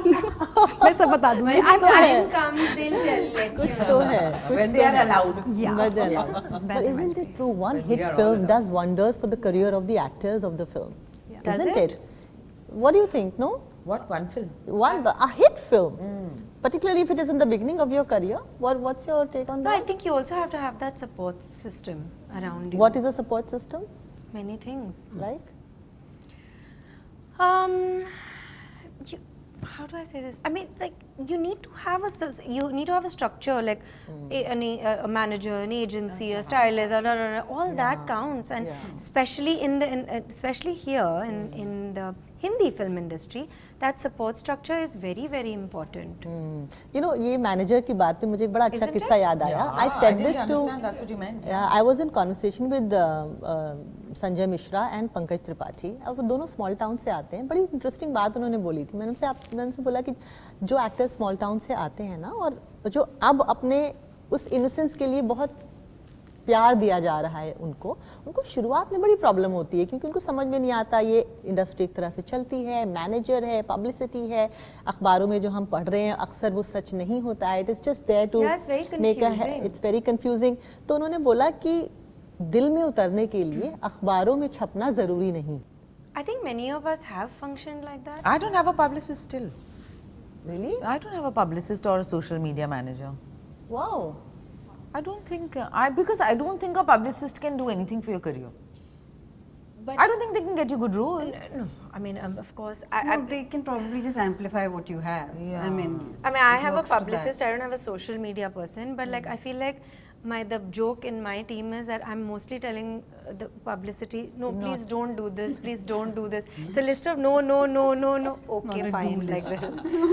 मैं सब बता दूँगी. When the time comes, they'll let you कुछ know. तो है. When they are allowed. Yeah. But they're allowed. But isn't it true? One hit film does wonders for the career of the actors of the film. Does Isn't it? it? What do you think? No? What one film? A hit film, particularly if it is in the beginning of your career. What's your take on No, that? I think you also have to have that support system around you. What is a support system? Many things. Like? How do I say this? I mean, it's like you need to have a structure, like a manager, an agency, a stylist, all that counts, and especially especially here in the Hindi film industry, that support structure is very, very important. You know, ये manager की बात पे मुझे एक बड़ा अच्छा Isn't किस्सा it? याद आया. Yeah, I said I this didn't to. understand that's what you meant. Yeah, I was in conversation with Sanjay Mishra and Pankaj Tripathi. अब वो दोनों स्मॉल टाउन से आते हैं. बड़ी इंटरेस्टिंग बात उन्होंने बोली थी. मैंने उनसे बोला कि जो एक्टर्स स्मॉल टाउन से आते हैं ना, और जो अब अपने उस इनोसेंस के लिए बहुत प्यार दिया जा रहा है उनको शुरुआत में बड़ी प्रॉब्लम होती है, क्योंकि उनको समझ में नहीं आता ये इंडस्ट्री एक तरह से चलती है, मैनेजर है, पब्लिसिटी है, अखबारों में जो हम पढ़ रहे हैं अक्सर वो सच नहीं होता है. It is just there to make it's very confusing. तो उन्होंने बोला कि दिल में उतरने के लिए अखबारों में छपना जरूरी नहीं. I think many of us have functioned like that. I don't have a publicist still. Really? I don't have a publicist or a social media manager. Wow. I don't think because I don't think a publicist can do anything for your career. But I don't think they can get you good roles. no, I mean, of course, They can probably just amplify what you have. Yeah. I mean, I have a works to publicist. I don't have a social media person, but like I feel like the joke in my team is that I'm mostly telling the publicity, no, please don't do this, please don't do this. It's a list of no. Okay, fine, like that.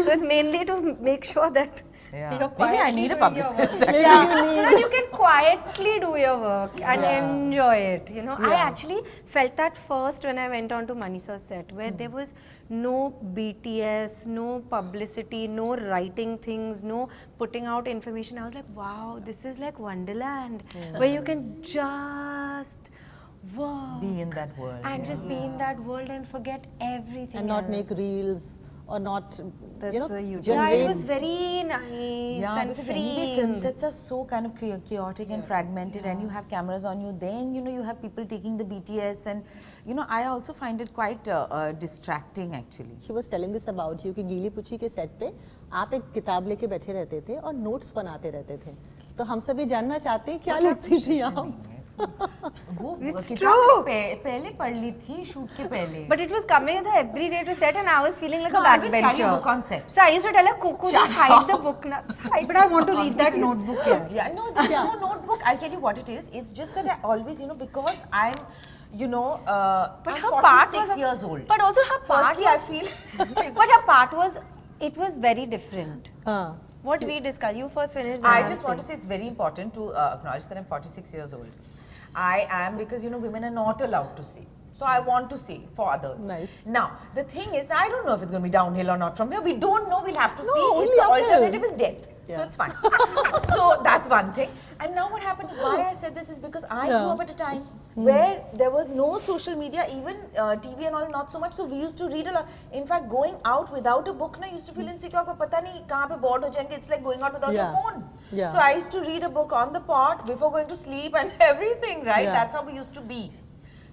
So it's mainly to make sure that Yeah. You're Maybe I quietly need a doing your publicist. work. Yeah, so that you can quietly do your work and enjoy it. You know, I actually felt that first when I went on to Manisa's set, where there was no BTS, no publicity, no writing things, no putting out information. I was like, wow, this is like Wonderland, where you can just Be in that world. and just be in that world and forget everything And not else. make reels or not, That's you know, the usual. Yeah, it generate. was very nice Yeah, and because free. anyway film sets are so kind of chaotic and fragmented, and you have cameras on you, then you know you have people taking the BTS, and you know I also find it quite distracting actually. She was telling this about you कि गीली पुची के set पे आप एक किताब लेके बैठे रहते थे और नोट्स बनाते रहते थे, तो हम सभी जानना चाहते हैं क्या लिखती थी आप? वो It's किताब true. मैंने पहले पढ़ ली थी शूट के पहले. But it was coming every day to set, and I was feeling like No, a I always carry a backbencher. book on set. So I used to tell her, Coco, just hide the book. But I want to read that notebook here. Yeah, no, there's no notebook. I'll tell you what it is. It's just that I always, you know, because I'm, you know, But I'm her part 46 was years old. But also her part Firstly, was, I feel. but her part was, it was very different. हाँ. What we discussed, you first finished. I just want to say it's very important to acknowledge that I'm 46 years old. I am, because you know women are not allowed to say. So I want to say for others. Nice. Now the thing is, I don't know if it's going to be downhill or not from here. We don't know. We'll have to see. only If the uphill. alternative is death, so it's fine. So that's one thing. And now what happened is, why I said this is because I grew up at a time where there was no social media, even TV and all, not so much. So we used to read a lot. In fact, going out without a book, I used to feel insecure. Ko pata nahi kahan pe bored ho jayenge. It's like going out without your phone. Yeah. So I used to read a book on the pot before going to sleep and everything, right? Yeah. That's how we used to be.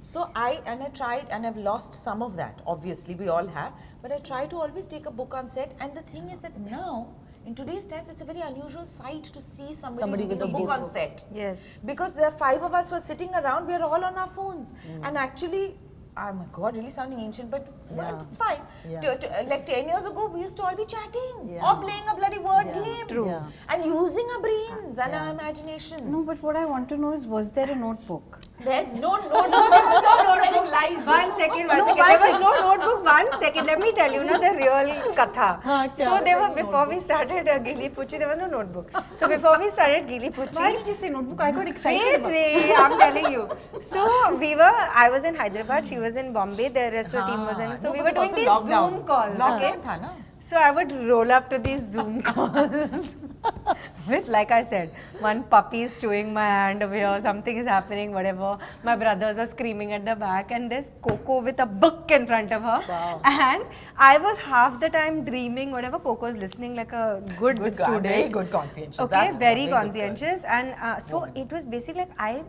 So I tried, and I've lost some of that. Obviously, we all have. But I try to always take a book on set. And the thing is that now, in today's times, it's a very unusual sight to see somebody reading with a a book book. on set. Yes. Because there are 5 of us who are sitting around, we are all on our phones. And actually, oh my God, really sounding ancient, but well, it's fine. Yeah. Like 10 years ago, we used to all be chatting Yeah. or playing a bloody word Yeah. game. True. Yeah. And using our brains and our imaginations. No, but what I want to know is, was there a notebook? There's no notebook. Stop spreading lies. One second. There was no notebook. 1 second. Let me tell you now the real katha. So there were, before we started Gili Puchi, there was no notebook. So before we started Gili Puchi. Why did you say notebook? I got excited. Wait, I'm telling you. So I was in Hyderabad, she was in Bombay, the rest of the team was in. So we were doing these Zoom calls. Okay? Lockdown tha na. So I would roll up to these Zoom calls with, like I said, one puppy is chewing my hand over here, something is happening, whatever. My brothers are screaming at the back, and there's Coco with a book in front of her. Wow. And I was half the time dreaming, whatever, Coco's listening like a good student. Very good conscientious. Okay, That's very good conscientious. And so it was basically like I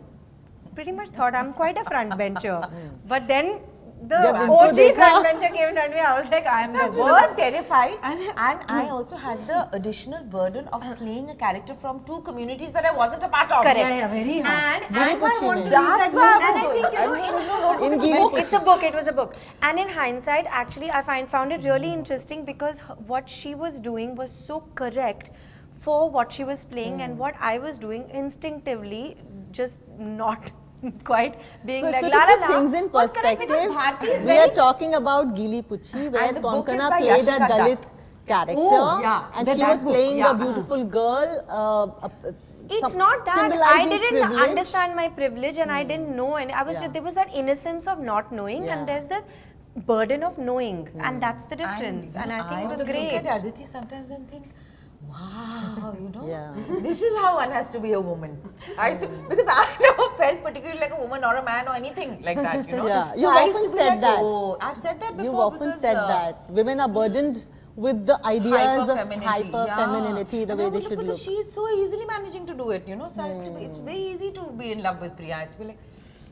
pretty much thought I'm quite a front bencher. But then the OG front bencher came in front of me, I was like, I'm the I was worst. terrified, and I also had the additional burden of playing a character from 2 communities that I wasn't a part of. Correct. Yeah, very hard. And Very as I good want to read That's that why book, I and was I think, you know, there was no notebook. In It's a Gili book. it's a book, it was a book. And in hindsight, actually, I found it really interesting because what she was doing was so correct for what she was playing, and what I was doing instinctively, just not quite being So, like so la to la put la. things in was correct because perspective, Bharti is we are very talking about Gili Puchi, where And the book is Konkona by played a Yashika Dalit Dutt. character, Oh, yeah. and The she was Dutt book, playing yeah. a beautiful girl. It's not that I symbolizing didn't privilege. understand my privilege, and I didn't know, and I was just, there was that innocence of not knowing, and there's the burden of knowing, and that's the difference. And I think it was look great. at Aditi sometimes and think, wow, you know, Yeah. this is how one has to be a woman. I used to, because I never felt particularly like a woman or a man or anything like that, you know. Yeah, So you've I used often to be said like, that. oh, I've said that before. You've often because, said that women are burdened with the ideas of hyper-femininity, the And way I they would should look, look. because she's so easily managing to do it, you know. So I used to be, it's very easy to be in love with Priya. I used to be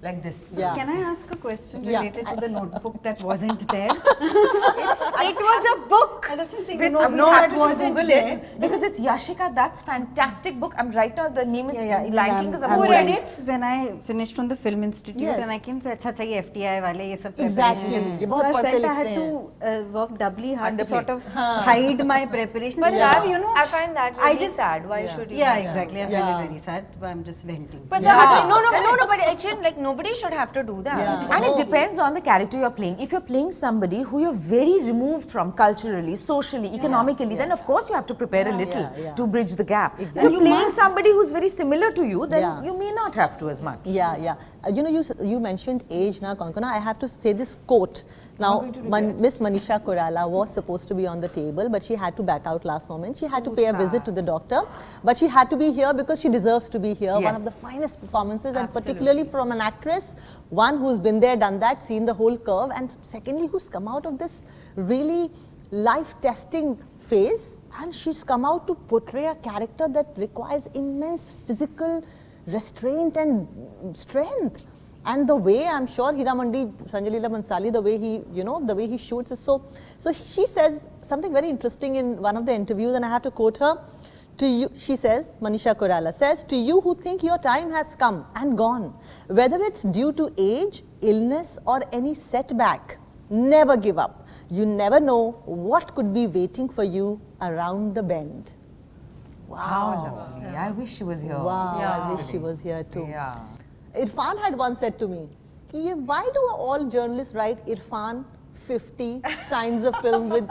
like this. Yeah. Can I ask a question Yeah. related to the notebook that wasn't there? It was a book. That's what I'm saying. With, The I'm notebook not that to wasn't Google there. it because it's Yashika. That's fantastic book. I'm right now. The name is blanking because I'm Who going- read it? When I finished from the Film Institute, Yes. and I came to अच्छा ये FTI वाले ये सब Exactly. preparation. ये बहुत So I पढ़ते felt I had लिखते to work doubly hard to Underplay. sort of hide my preparation. But Because, that, you know, I find that I really just- sad. Why should you? yeah, exactly. I Yeah. felt it very sad, but I'm just venting. But Yeah. no, but it shouldn't, like, nobody should have to do that. Yeah. And it depends on the character you're playing. If you're playing somebody who you're very removed from culturally, socially, economically, then of course you have to prepare a little to bridge the gap. If you're playing somebody who's very similar to you, then you may not have to as much. Yeah. You know, you mentioned age now, Konkona. I have to say this quote. Now, Miss Manisha Koirala was supposed to be on the table, but she had to back out last moment. She had to pay a visit to the doctor, but she had to be here because she deserves to be here. One of the finest performances, and particularly from an actress, one who's been there, done that, seen the whole curve, and secondly, who's come out of this really life-testing phase, and she's come out to portray a character that requires immense physical restraint and strength. And the way, I'm sure Heeramandi, Sanjay Leela Bhansali, the way he, you know, the way he shoots is so she says something very interesting in one of the interviews, and I have to quote her. To you, she says, Manisha Koirala says, to you who think your time has come and gone, whether it's due to age, illness or any setback, never give up. You never know what could be waiting for you around the bend. Wow, lovely. I wish she was here. Wow, I wish she was here too. Yeah. Irfan had once said to me, why do all journalists write Irfan 50 signs a film with...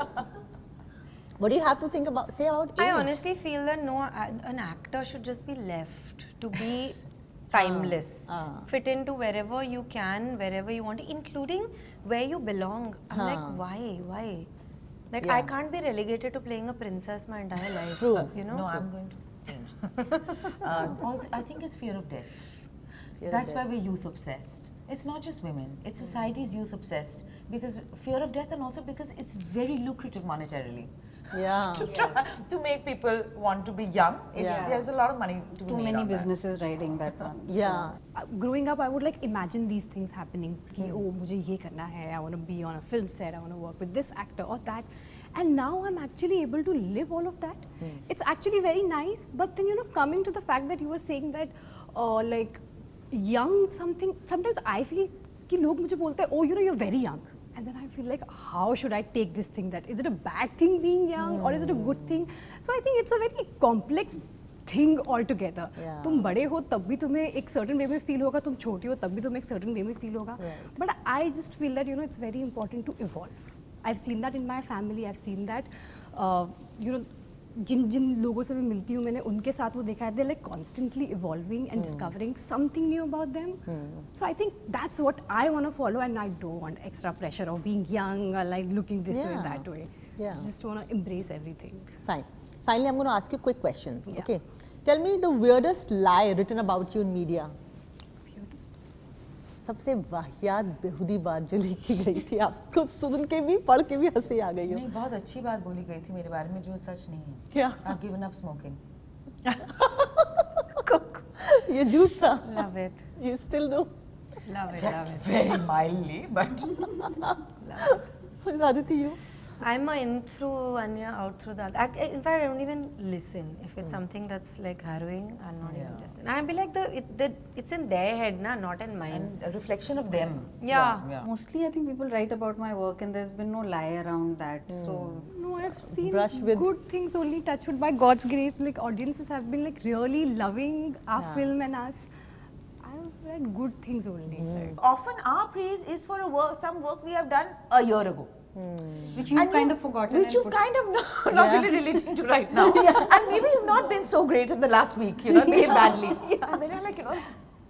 What do you have to say about age? I honestly feel that an actor should just be left to be timeless. Fit into wherever you can, wherever you want, including where you belong. I'm like, why? Like, I can't be relegated to playing a princess my entire life. True. You know? No, I'm going to change. Also, I think it's fear of death. That's why we're youth obsessed. It's not just women, it's society's youth obsessed. Because fear of death, and also because it's very lucrative monetarily. Yeah. To make people want to be young, there's a lot of money to be made. Too many on that. businesses riding that one. Yeah. Growing up, I would like imagine these things happening. Ki, oh, mujhe ye karna hai. I want to be on a film set. I want to work with this actor or that. And now I'm actually able to live all of that. It's actually very nice. But then, you know, coming to the fact that you were saying that, like, young something. Sometimes I feel कि लोग मुझे बोलते हैं, oh, you know, you're very young. And then I feel like, how should I take this thing? That is it a bad thing being young, or is it a good thing? So I think it's a very complex thing altogether. तुम बड़े हो तब भी तुम्हें एक certain way में feel होगा, तुम छोटी हो तब भी तुम्हें एक certain way में feel होगा. But I just feel that, you know, it's very important to evolve. I've seen that in my family. I've seen that, you know, जिन लोगों से मैं मिलती हूँ, मैंने उनके साथ वो देखा है. They're like constantly evolving and discovering something new about them. So I think that's what I want to follow, and I don't want extra pressure of being young or like looking this way, that way. I just want to embrace everything. Fine. Finally, I'm going to ask you quick questions. Okay. Tell me the weirdest lie written about you in media. सबसे वाहियात बेहुदी बात जो लिखी गई थी, आपको सुन के भी पढ़ के भी हंसी आ गई हो. नहीं, बहुत अच्छी बात बोली गई थी मेरे बारे में जो सच नहीं है. क्या? I've given up smoking. ये झूठ था. Love it. You still do. Love it. Just love it. very mildly, but. Aditi, you? I'm in through and out through that. In fact, I don't even listen. If it's something that's like harrowing, I'll not even listen. I'll be like, it's in their head, not in mine. And a reflection of them. Yeah. Mostly, I think people write about my work, and there's been no lie around that. So No, I've seen Brush with- good things only. Touch wood, by God's grace, like audiences have been like really loving our film and us. I've read good things only. Like. Often our praise is for some work we have done a year ago. which you've kind of forgotten. Which you've kind of not really relating to right now. And maybe you've not been so great in the last week, you know, behaved badly. And then you're like, you know.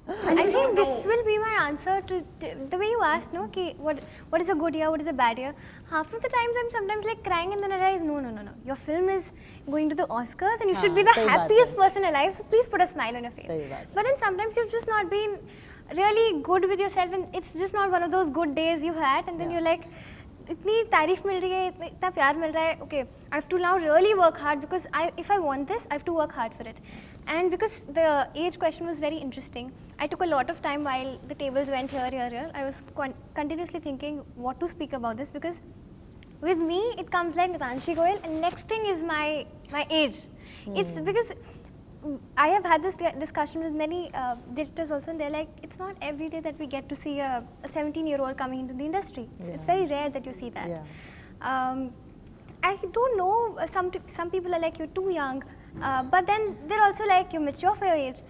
I think this will be my answer to the way you asked, no, ki what is a good year, what is a bad year. Half of the times I'm sometimes like crying and then I realize, no. Your film is going to the Oscars and you should be the happiest person alive, so please put a smile on your face. But then sometimes you've just not been really good with yourself and it's just not one of those good days you had, and then you're like, इतनी तारीफ मिल रही है, इतना प्यार मिल रहा है, okay, I have to now really work hard because if I want this, I have to work hard for it. And because the age question was very interesting, I took a lot of time while the tables went here. I was continuously thinking what to speak about this, because with me it comes like Nitanshi, Goel, and next thing is my age. It's because I have had this discussion with many directors also, and they're like, it's not every day that we get to see a 17-year-old coming into the industry. It's very rare that you see that. I don't know, some people are like, you're too young, but then they're also like, you're mature for your age.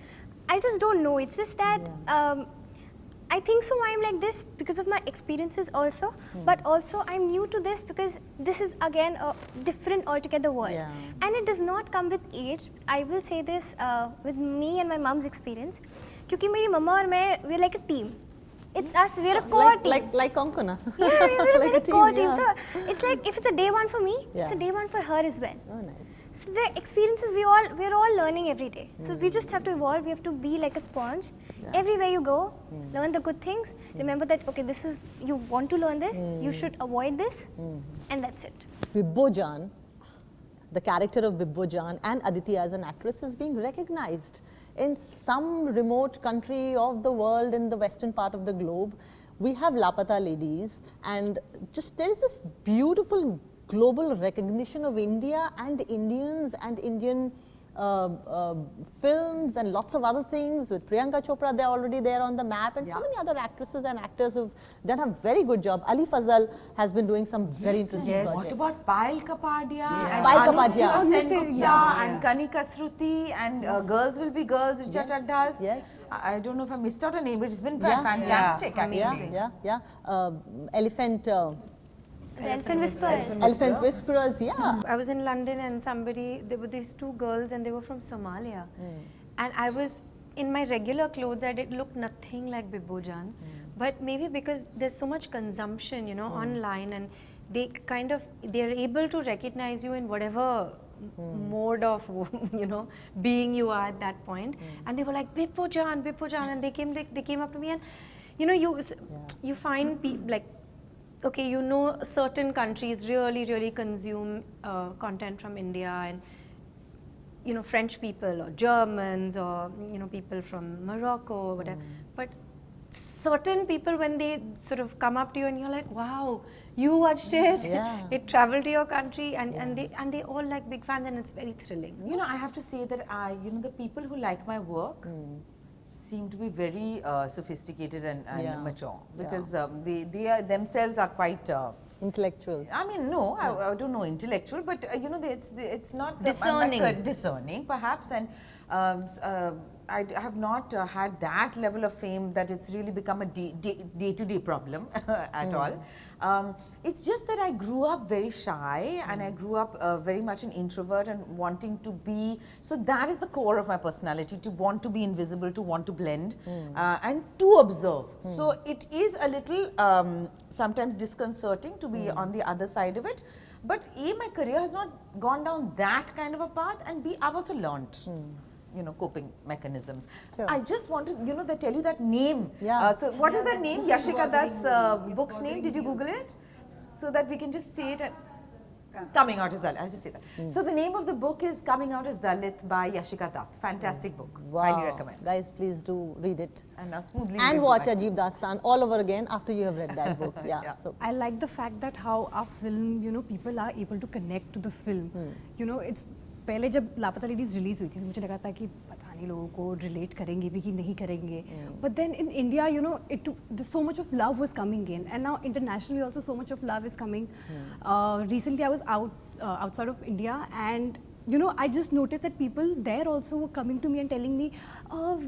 I just don't know. It's just that I think so I'm like this because of my experiences also, but also I'm new to this because this is again a different altogether world. Yeah. And it does not come with age. I will say this with me and my mom's experience. Because my mama and I, we're like a team. It's us, we're a core team. Like Konkona. Yeah, we're Like a a very core team, team. yeah. So it's like if it's a day one for me, Yeah. it's a day one for her as well. Oh, nice. So the experiences we're all learning every day. So we just have to evolve. We have to be like a sponge. Everywhere you go, learn the good things. Remember that okay, this is you want to learn this. You should avoid this, and that's it. Bibbo Jan, the character of Bibbo Jan and Aditi as an actress is being recognized in some remote country of the world in the western part of the globe. We have Laapaata Ladies, and just there is this beautiful global recognition of India and Indians and Indian films and lots of other things. With Priyanka Chopra, they're already there on the map, and so many other actresses and actors who've done a very good job. Ali Fazal has been doing some very interesting projects. What about Payal Kapadia and Payal Anusha Kapadia. Sengupta and Kanika Shruti and Girls Will Be Girls, Richa Chaddas. Yes. I don't know if I missed out a name, but it's been Yeah. fantastic actually. Yeah. Elephant. The Elephant Whisperers. Elephant Whisperers, yeah. I was in London and there were these two girls and they were from Somalia. And I was in my regular clothes, I did look nothing like Bibbo Jan. But maybe because there's so much consumption, you know, online, and they're able to recognize you in whatever mode of, you know, being you are at that point. And they were like, Bibbo Jan, and they came up to me, and, you know, you find people like, okay, you know, certain countries really consume content from India, and, you know, French people or Germans or, you know, people from Morocco or whatever. But certain people, when they sort of come up to you and you're like, wow, you watched it, it traveled to your country, and they all like big fans, and it's very thrilling. You know, I have to say that you know, the people who like my work seem to be very sophisticated and mature, because they themselves are quite Intellectuals. I mean, no, I don't know intellectual, but you know, it's not Discerning. discerning perhaps, and I have not had that level of fame that it's really become a day-to-day problem at all. It's just that I grew up very shy, and I grew up very much an introvert and wanting to be, so that is the core of my personality, to want to be invisible, to want to blend and to observe. So it is a little sometimes disconcerting to be on the other side of it. But A, my career has not gone down that kind of a path, and B, I've also learnt you know, coping mechanisms. Sure. I just want to, you know, tell you that name. Yeah. So what is that name? Yashika Dutt's book's name. Did you Google it? So that we can just say it. Coming Out as Dalit. I'll just say that. So the name of the book is Coming Out as Dalit by Yashika Dutt. Fantastic book. Wow. Highly recommend. Guys, please do read it. And now smoothly. And give watch back. Ajeeb Dastan all over again after you have read that book. Yeah. So I like the fact that how our film, you know, people are able to connect to the film. You know, it's पहले जब लापता ladies release हुई थी मुझे लगा था कि पता नहीं लोगों को रिलेट करेंगे भी कि नहीं करेंगे, but then in India you know it so much of love was coming in, and now internationally also so much of love is coming. Recently I was outside of India, and you know, I just noticed that people there also were coming to me and telling me,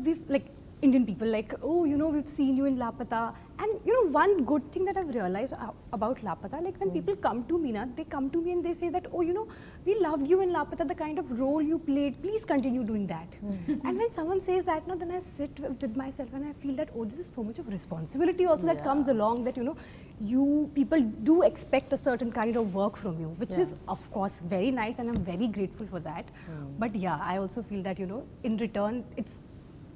we've like Indian people, like, oh, you know, we've seen you in Laapaata. And you know, one good thing that I've realized about Laapaata, like when people come to me, they come to me and they say that, oh, you know, we loved you in Laapaata, the kind of role you played, please continue doing that. And when someone says that, no, then I sit with myself and I feel that, oh, this is so much of responsibility also that comes along, that, you know, you people do expect a certain kind of work from you, which is of course very nice, and I'm very grateful for that. But yeah, I also feel that, you know, in return, it's,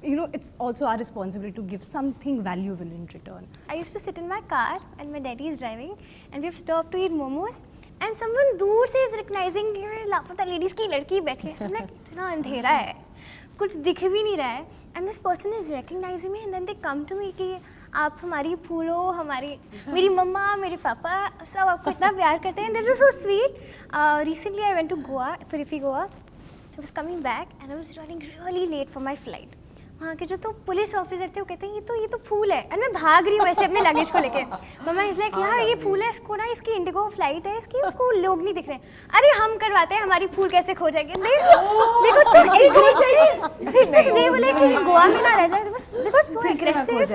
you know, it's also our responsibility to give something valuable in return. I used to sit in my car and my daddy is driving, and we've stopped to eat momos, and someone दूर से is recognizing लापता ladies की लड़की बैठी है. I'm like, इतना अंधेरा है, कुछ दिख भी नहीं रहा है, and this person is recognizing me, and then they come to me कि आप हमारी फूल हो, हमारी मेरी मम्मा, मेरे पापा सब आपको इतना प्यार करते हैं. This is so sweet. Recently I went to Goa, Goa. I was coming back and I was running really late for my flight. वहाँ के जो तो पुलिस ऑफिसर थे वो कहते हैं ये तो फूल है, और मैं भाग रही हूँ ऐसे अपने लगेज को लेके। मम्मा इज लाइक यार ये फूल है, इसको ना इसकी इंडिगो फ्लाइट है इसकी, उसको लोग नहीं दिख रहे। अरे हम करवाते हैं, हमारी फूल कैसे खो जाएगी। फिर से दे बोले कि गोवा में ना रह जाए, देखो so aggressive.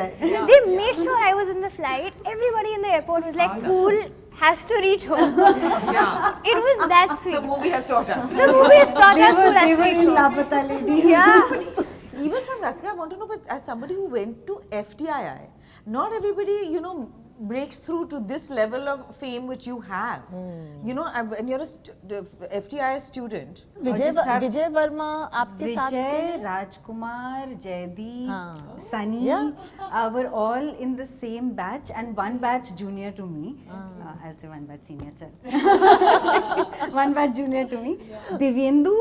They made sure I was in the flight, everybody in the airport was like fool has to reach home. It was that sweet. The movie has taught us. The movie has taught us food They has were to reach in home. Laapaata Ladies. Yeah. Even from Rasika, I want to know, but as somebody who went to FTII, not everybody, you know, breaks through to this level of fame which you have. You know, when you're a FTII student. विजय वर्मा आपके साथ थे? Vijay, Rajkumar, Jaydeep, Sunny, were all in the same batch and one batch junior to me. I'll say one batch senior, chal. One batch junior to me. Divyendu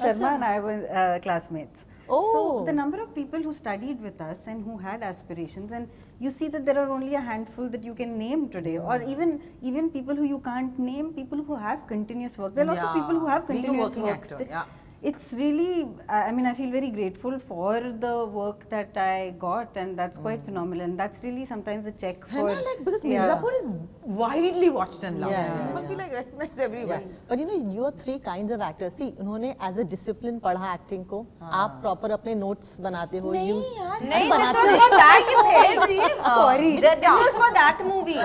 Sharma and I were classmates. So the number of people who studied with us and who had aspirations, and you see that there are only a handful that you can name today, or even people who you can't name, people who have continuous work. There are lots of people who have Being a continuous working work. actor, It's really, I mean, I feel very grateful for the work that I got, and that's quite phenomenal. And that's really sometimes a check for. And I like, because Mirzapur is widely watched and loved. So you must be like recognized everywhere. But you know, you are three kinds of actors. See, उन्होंने as a discipline पढ़ा acting को, आप proper अपने notes बनाते हो. नहीं यार, नहीं, this was for that movie. Sorry. This was for that movie.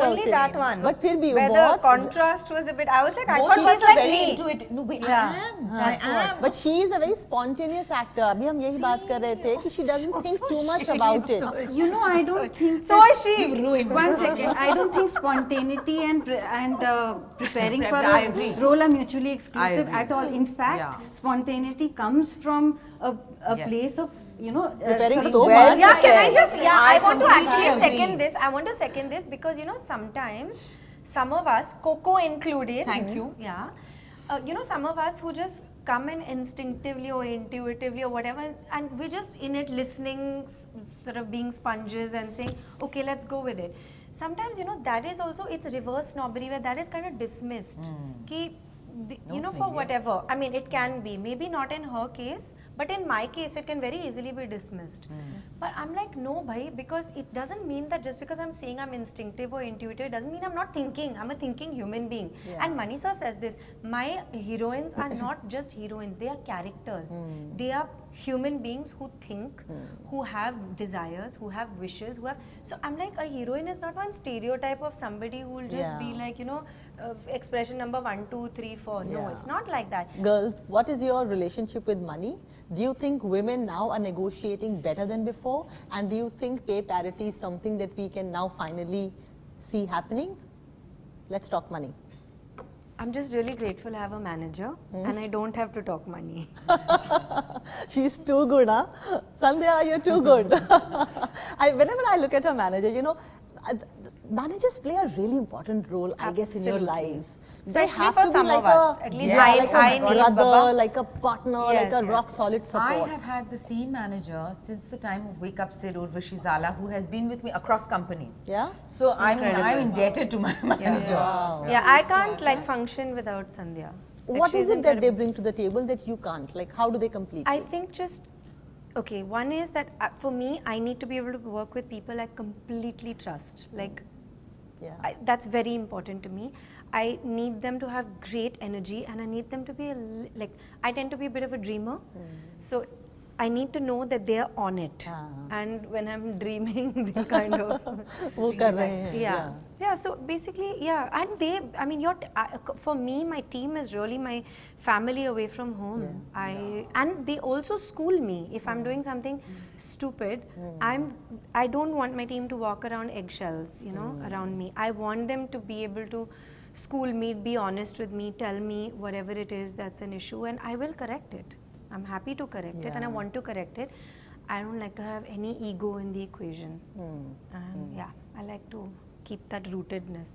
Only that one. But फिर भी where the contrast was a bit. I was like, I thought she's like very me. into it. No, but Yeah. I am. But she is a very spontaneous actor. अभी हम यही बात कर रहे थे कि she doesn't think too much about it. You know, I don't think. So is she. One second. I don't think spontaneity and preparing for I a agree. role are mutually exclusive at all. In fact, Yeah. spontaneity comes from a place of, you know, Preparing sort of so well- much. Yeah, can I just, I want to completely actually agree. second this. I want to second this because, you know, sometimes some of us, Coco included. Thank you. Yeah. You know, some of us who just come in instinctively or intuitively or whatever, and we're just in it listening, sort of being sponges and saying, okay, let's go with it. Sometimes, you know, that is also, it's reverse snobbery where that is kind of dismissed. Ki, you know, for whatever. I mean, it can be. Maybe not in her case, but in my case, it can very easily be dismissed. But I'm like, no, bhai, because it doesn't mean that just because I'm saying I'm instinctive or intuitive, it doesn't mean I'm not thinking. I'm a thinking human being. And Manisha says this, my heroines are not just heroines, they are characters. They are human beings who think, who have desires, who have wishes, who have... So I'm like, a heroine is not one stereotype of somebody who will just be like, you know, expression number 1, 2, 3, 4. No, it's not like that. Girls, what is your relationship with money? Do you think women now are negotiating better than before? And do you think pay parity is something that we can now finally see happening? Let's talk money. I'm just really grateful I have a manager and I don't have to talk money. She's too good, huh? Sandhya, you're too good. Whenever I look at her manager, you know, managers play a really important role, I guess, in your lives. Especially they have for to be some like of us. At least like I a need brother, Baba. like a partner, Yes, like a rock, yes, solid I support. have had the same manager since the time of Wake Up Sid Urvashi Zala, who has been with me across companies. Yeah? So I'm indebted to my manager. Wow. Yeah, I can't like function without Sandhya. Like, What she's is it that they incredible. bring to the table that you can't? Like, how do they complete I you? think just, okay, one is that for me, I need to be able to work with people I completely trust. Like, Yeah. that's very important to me. I need them to have great energy and I need them to be, like, I tend to be a bit of a dreamer. So I need to know that they are on it. And when I'm dreaming, they kind of... वो कर रहे हैं. Yeah. Yeah, so basically, yeah, and they, I mean, for me, my team is really my family away from home. And they also school me. If I'm doing something stupid, I don't want my team to walk around eggshells, you know, around me. I want them to be able to school me, be honest with me, tell me whatever it is that's an issue, and I will correct it. I'm happy to correct it and I want to correct it. I don't like to have any ego in the equation. And yeah, I like to keep that rootedness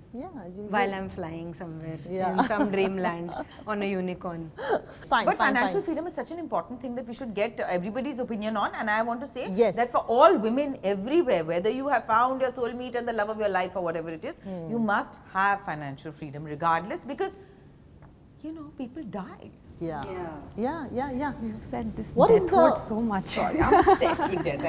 while I'm flying somewhere in some dreamland on a unicorn. But financial freedom is such an important thing that we should get everybody's opinion on, and I want to say Yes. that for all women everywhere, whether you have found your soulmate and the love of your life or whatever it is, you must have financial freedom regardless, because you know, people die. Yeah. Yeah. You said this What is death the- word so much. I'm obsessed with death.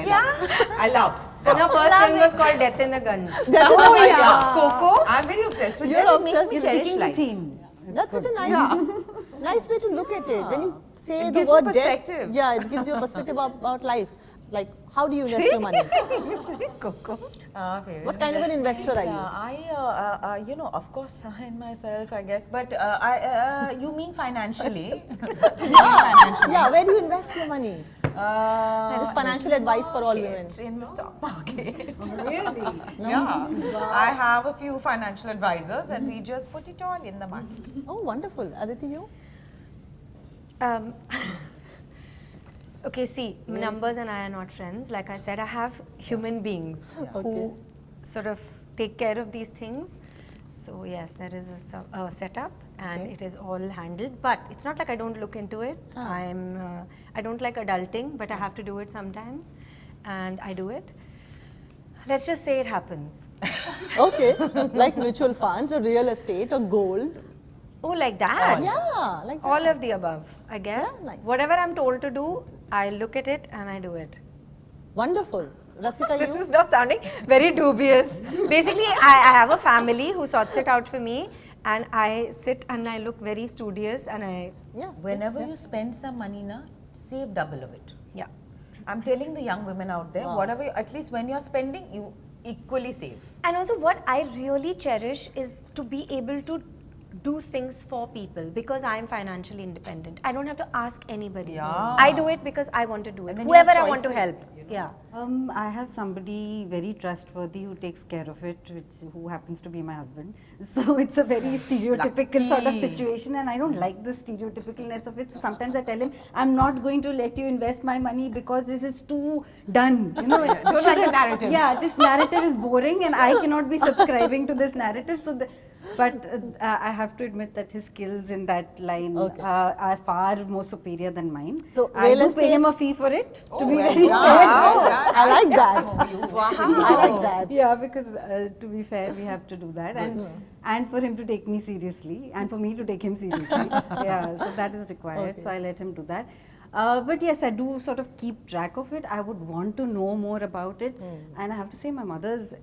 I love. And her first film was called Death in the Gun. Oh yeah, Coco. I'm very obsessed with You're death. It makes obsessed me with cherish Sticking the life. theme. That's such a nice way to look at it. When you say It the gives me word death, perspective. yeah, it gives you a perspective about life. Like, how do you invest your money? Coco. What kind of an investor are you? I, of course, in myself, I guess. But you mean financially? Yeah, where do you invest your money? Just financial advice for all women. In the stock market. Really? Yeah. I have a few financial advisors and we just put it all in the market. Oh, wonderful. Aditi, you? Okay, see, numbers and I are not friends. Like I said, I have human beings who sort of take care of these things. So yes, there is a setup and it is all handled. But it's not like I don't look into it. I don't like adulting, but I have to do it sometimes, and I do it. Let's just say it happens. Okay. Like mutual funds or real estate or gold. Oh, like that? Yeah, like that. All of the above, I guess. Yeah, nice. Whatever I'm told to do, I look at it and I do it. Wonderful. Rasika, This you? is not sounding very dubious. Basically, I have a family who sorts it out for me, and I sit and I look very studious, and I Whenever you spend some money, save double of it. yeah. I'm telling the young women out there, whatever, at least when you're spending, you equally save. And also, what I really cherish is to be able to do things for people, because I'm financially independent. I don't have to ask anybody. Yeah. I do it because I want to do it. And then you have Whoever I want to help. choices, Yeah. I have somebody very trustworthy who takes care of it, who happens to be my husband. So it's a very stereotypical sort of situation, and I don't like the stereotypicalness of it. So sometimes I tell him, I'm not going to let you invest my money because this is too done. You know, Don't like the narrative. Yeah, this narrative is boring, and I cannot be subscribing to this narrative. So, but I have to admit that his skills in that line are far more superior than mine. So, I real do estate- pay him a fee for it, to be well very done. fair. Well done. I like that. Wow. I like that. Yeah, because to be fair, we have to do that, and for him to take me seriously, and for me to take him seriously. Yeah, so that is required. So I let him do that. But yes, I do sort of keep track of it. I would want to know more about it, and I have to say, my mother's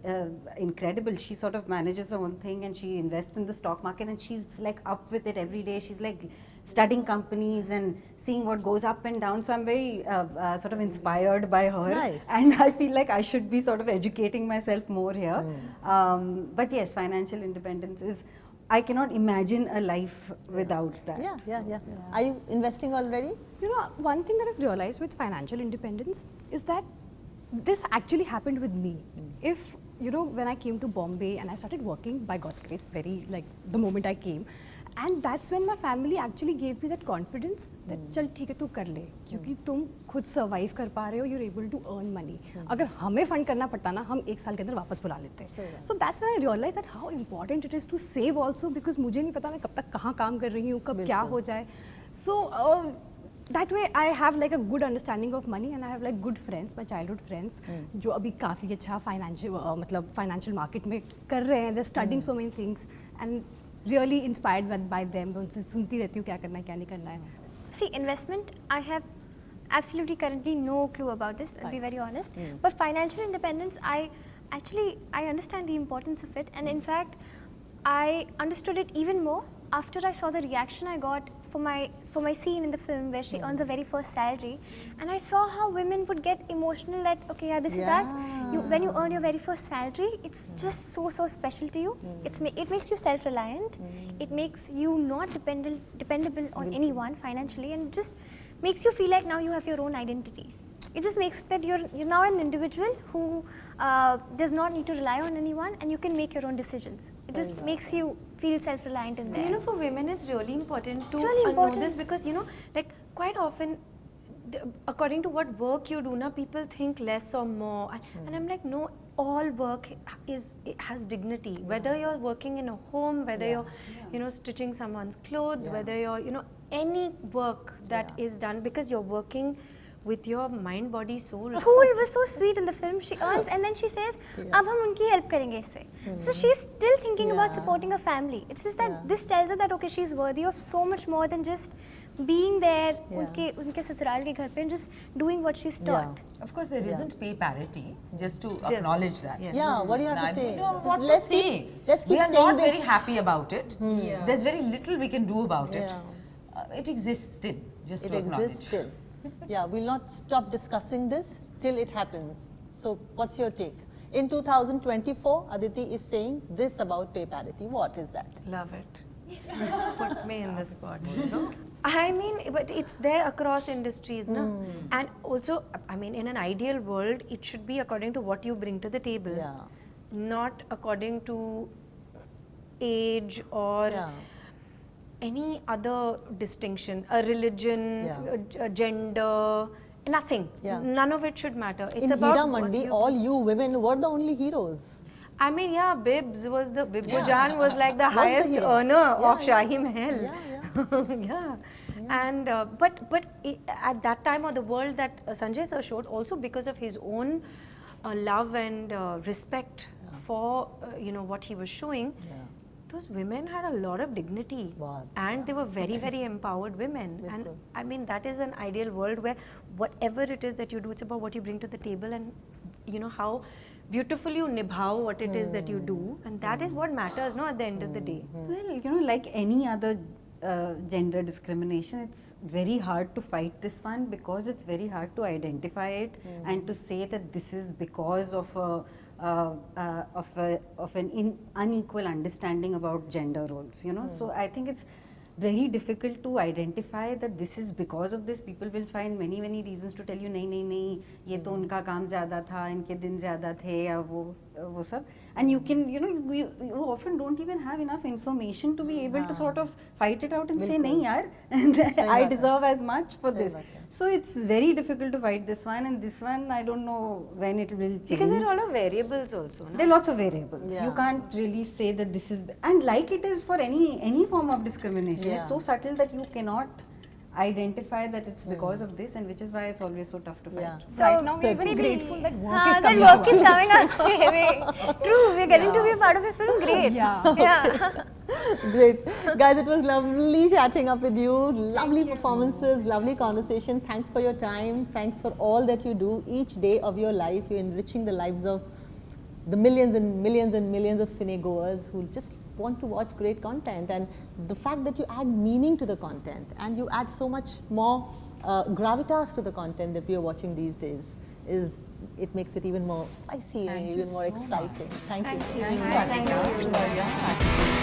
incredible. She sort of manages her own thing, and she invests in the stock market, and she's like up with it every day. She's like studying companies and seeing what goes up and down. So I'm very sort of inspired by her, Nice. and I feel like I should be sort of educating myself more here. But yes, financial independence is, I cannot imagine a life without that. Yeah. Are you investing already? You know, one thing that I've realized with financial independence is that this actually happened with me. If, you know, when I came to Bombay and I started working, by God's grace, very like the moment I came, and that's when my family actually gave me that confidence that चल ठीक है तू कर ले क्योंकि तुम खुद survive कर पा रहे हो, you're able to earn money. अगर हमें फंड करना पड़ता ना, हम एक साल के अंदर वापस बुला लेते. So that's when I realized that how important it is to save also, because मुझे नहीं पता मैं कब तक कहाँ काम कर रही हूँ, कब क्या हो जाए. So that way I have like a good understanding of money, and I have like good friends, my childhood friends, जो अभी काफ़ी अच्छा financial market में कर रहे हैं. They're studying so many things and really inspired by them. उनसे सुनती रहती हूँ क्या करना है क्या नहीं करना है. See, investment, I have absolutely currently no clue about this, I'll be very honest. But financial independence, I understand the importance of it, and in fact, I understood it even more after I saw the reaction I got for my scene in the film where she earns her very first salary, and I saw how women would get emotional that, okay, yeah, this is us. When you earn your very first salary, it's just so special to you. It makes you self-reliant. It makes you not dependable on anyone financially, and just makes you feel like now you have your own identity. It just makes that you're now an individual who does not need to rely on anyone, and you can make your own decisions. It just makes you feel self-reliant in there. You know, for women, it's really important to really know important. this, because, you know, like quite often, according to what work you do, people think less or more. And I'm like, no, all work has dignity. Whether you're working in a home, whether you're, you know, stitching someone's clothes, whether you're, you know, any work that is done because you're working with your mind, body, soul. Cool was so sweet in the film. She earns and then she says, "Ab hum unki help karenge isse." So she's still thinking about supporting her family. It's just that this tells her that okay, she's worthy of so much more than just being there unke ससुराल के घर पे and just doing what she's taught. Of course, there isn't pay parity, just to acknowledge that. Yeah, what do you have to say? No, what Let's to say? let's keep we are saying not this. very happy about it. There's very little we can do about it. It exists still, just It to acknowledge. exists still. Yeah, we'll not stop discussing this till it happens. So, what's your take? In 2024, Aditi is saying this about pay parity. What is that? Love it. Put me in the spot. I mean, but it's there across industries, no? And also, I mean, in an ideal world, it should be according to what you bring to the table, not according to age or any other distinction, a religion, a gender, nothing. None of it should matter. It's in about Heeramandi, all you women were the only heroes. I mean, yeah, Bibs was the Bibbujan was like the highest earner of Shahi Mahal. And but at that time of the world that Sanjay sir showed, also because of his own love and respect for you know what he was showing, those women had a lot of dignity and they were very very empowered women. And I mean that is an ideal world where whatever it is that you do, it's about what you bring to the table and you know how beautifully you nibhao what it is that you do, and that is what matters, no, at the end of the day. Well, you know, like any other gender discrimination, it's very hard to fight this one because it's very hard to identify it and to say that this is because of an unequal understanding about gender roles, you know. So I think it's very difficult to identify that this is because of this. People will find many reasons to tell you नहीं ये तो उनका काम ज़्यादा था, इनके दिन ज़्यादा थे या वो सब, and you can, you know, you often don't even have enough information to be able to sort of fight it out and say नहीं यार I deserve as much for this. So it's very difficult to fight this one, and this one I don't know when it will change. Because there are a lot of variables also, no? There are lots of variables. You can't really say that this is, and like it is for any form of discrimination, it's so subtle that you cannot identify that it's because of this, and which is why it's always so tough to fight. So right now we're very grateful that work is that coming work to is us. coming up. True, we're getting to be a part of a film. Great. Yeah. Great. Guys, it was lovely chatting up with you. Lovely performances, lovely conversation. Thanks for your time. Thanks for all that you do each day of your life. You're enriching the lives of the millions and millions and millions of cinegoers who just want to watch great content, and the fact that you add meaning to the content and you add so much more gravitas to the content that we are watching these days it makes it even more spicy and even more exciting. Thank you. Thank you.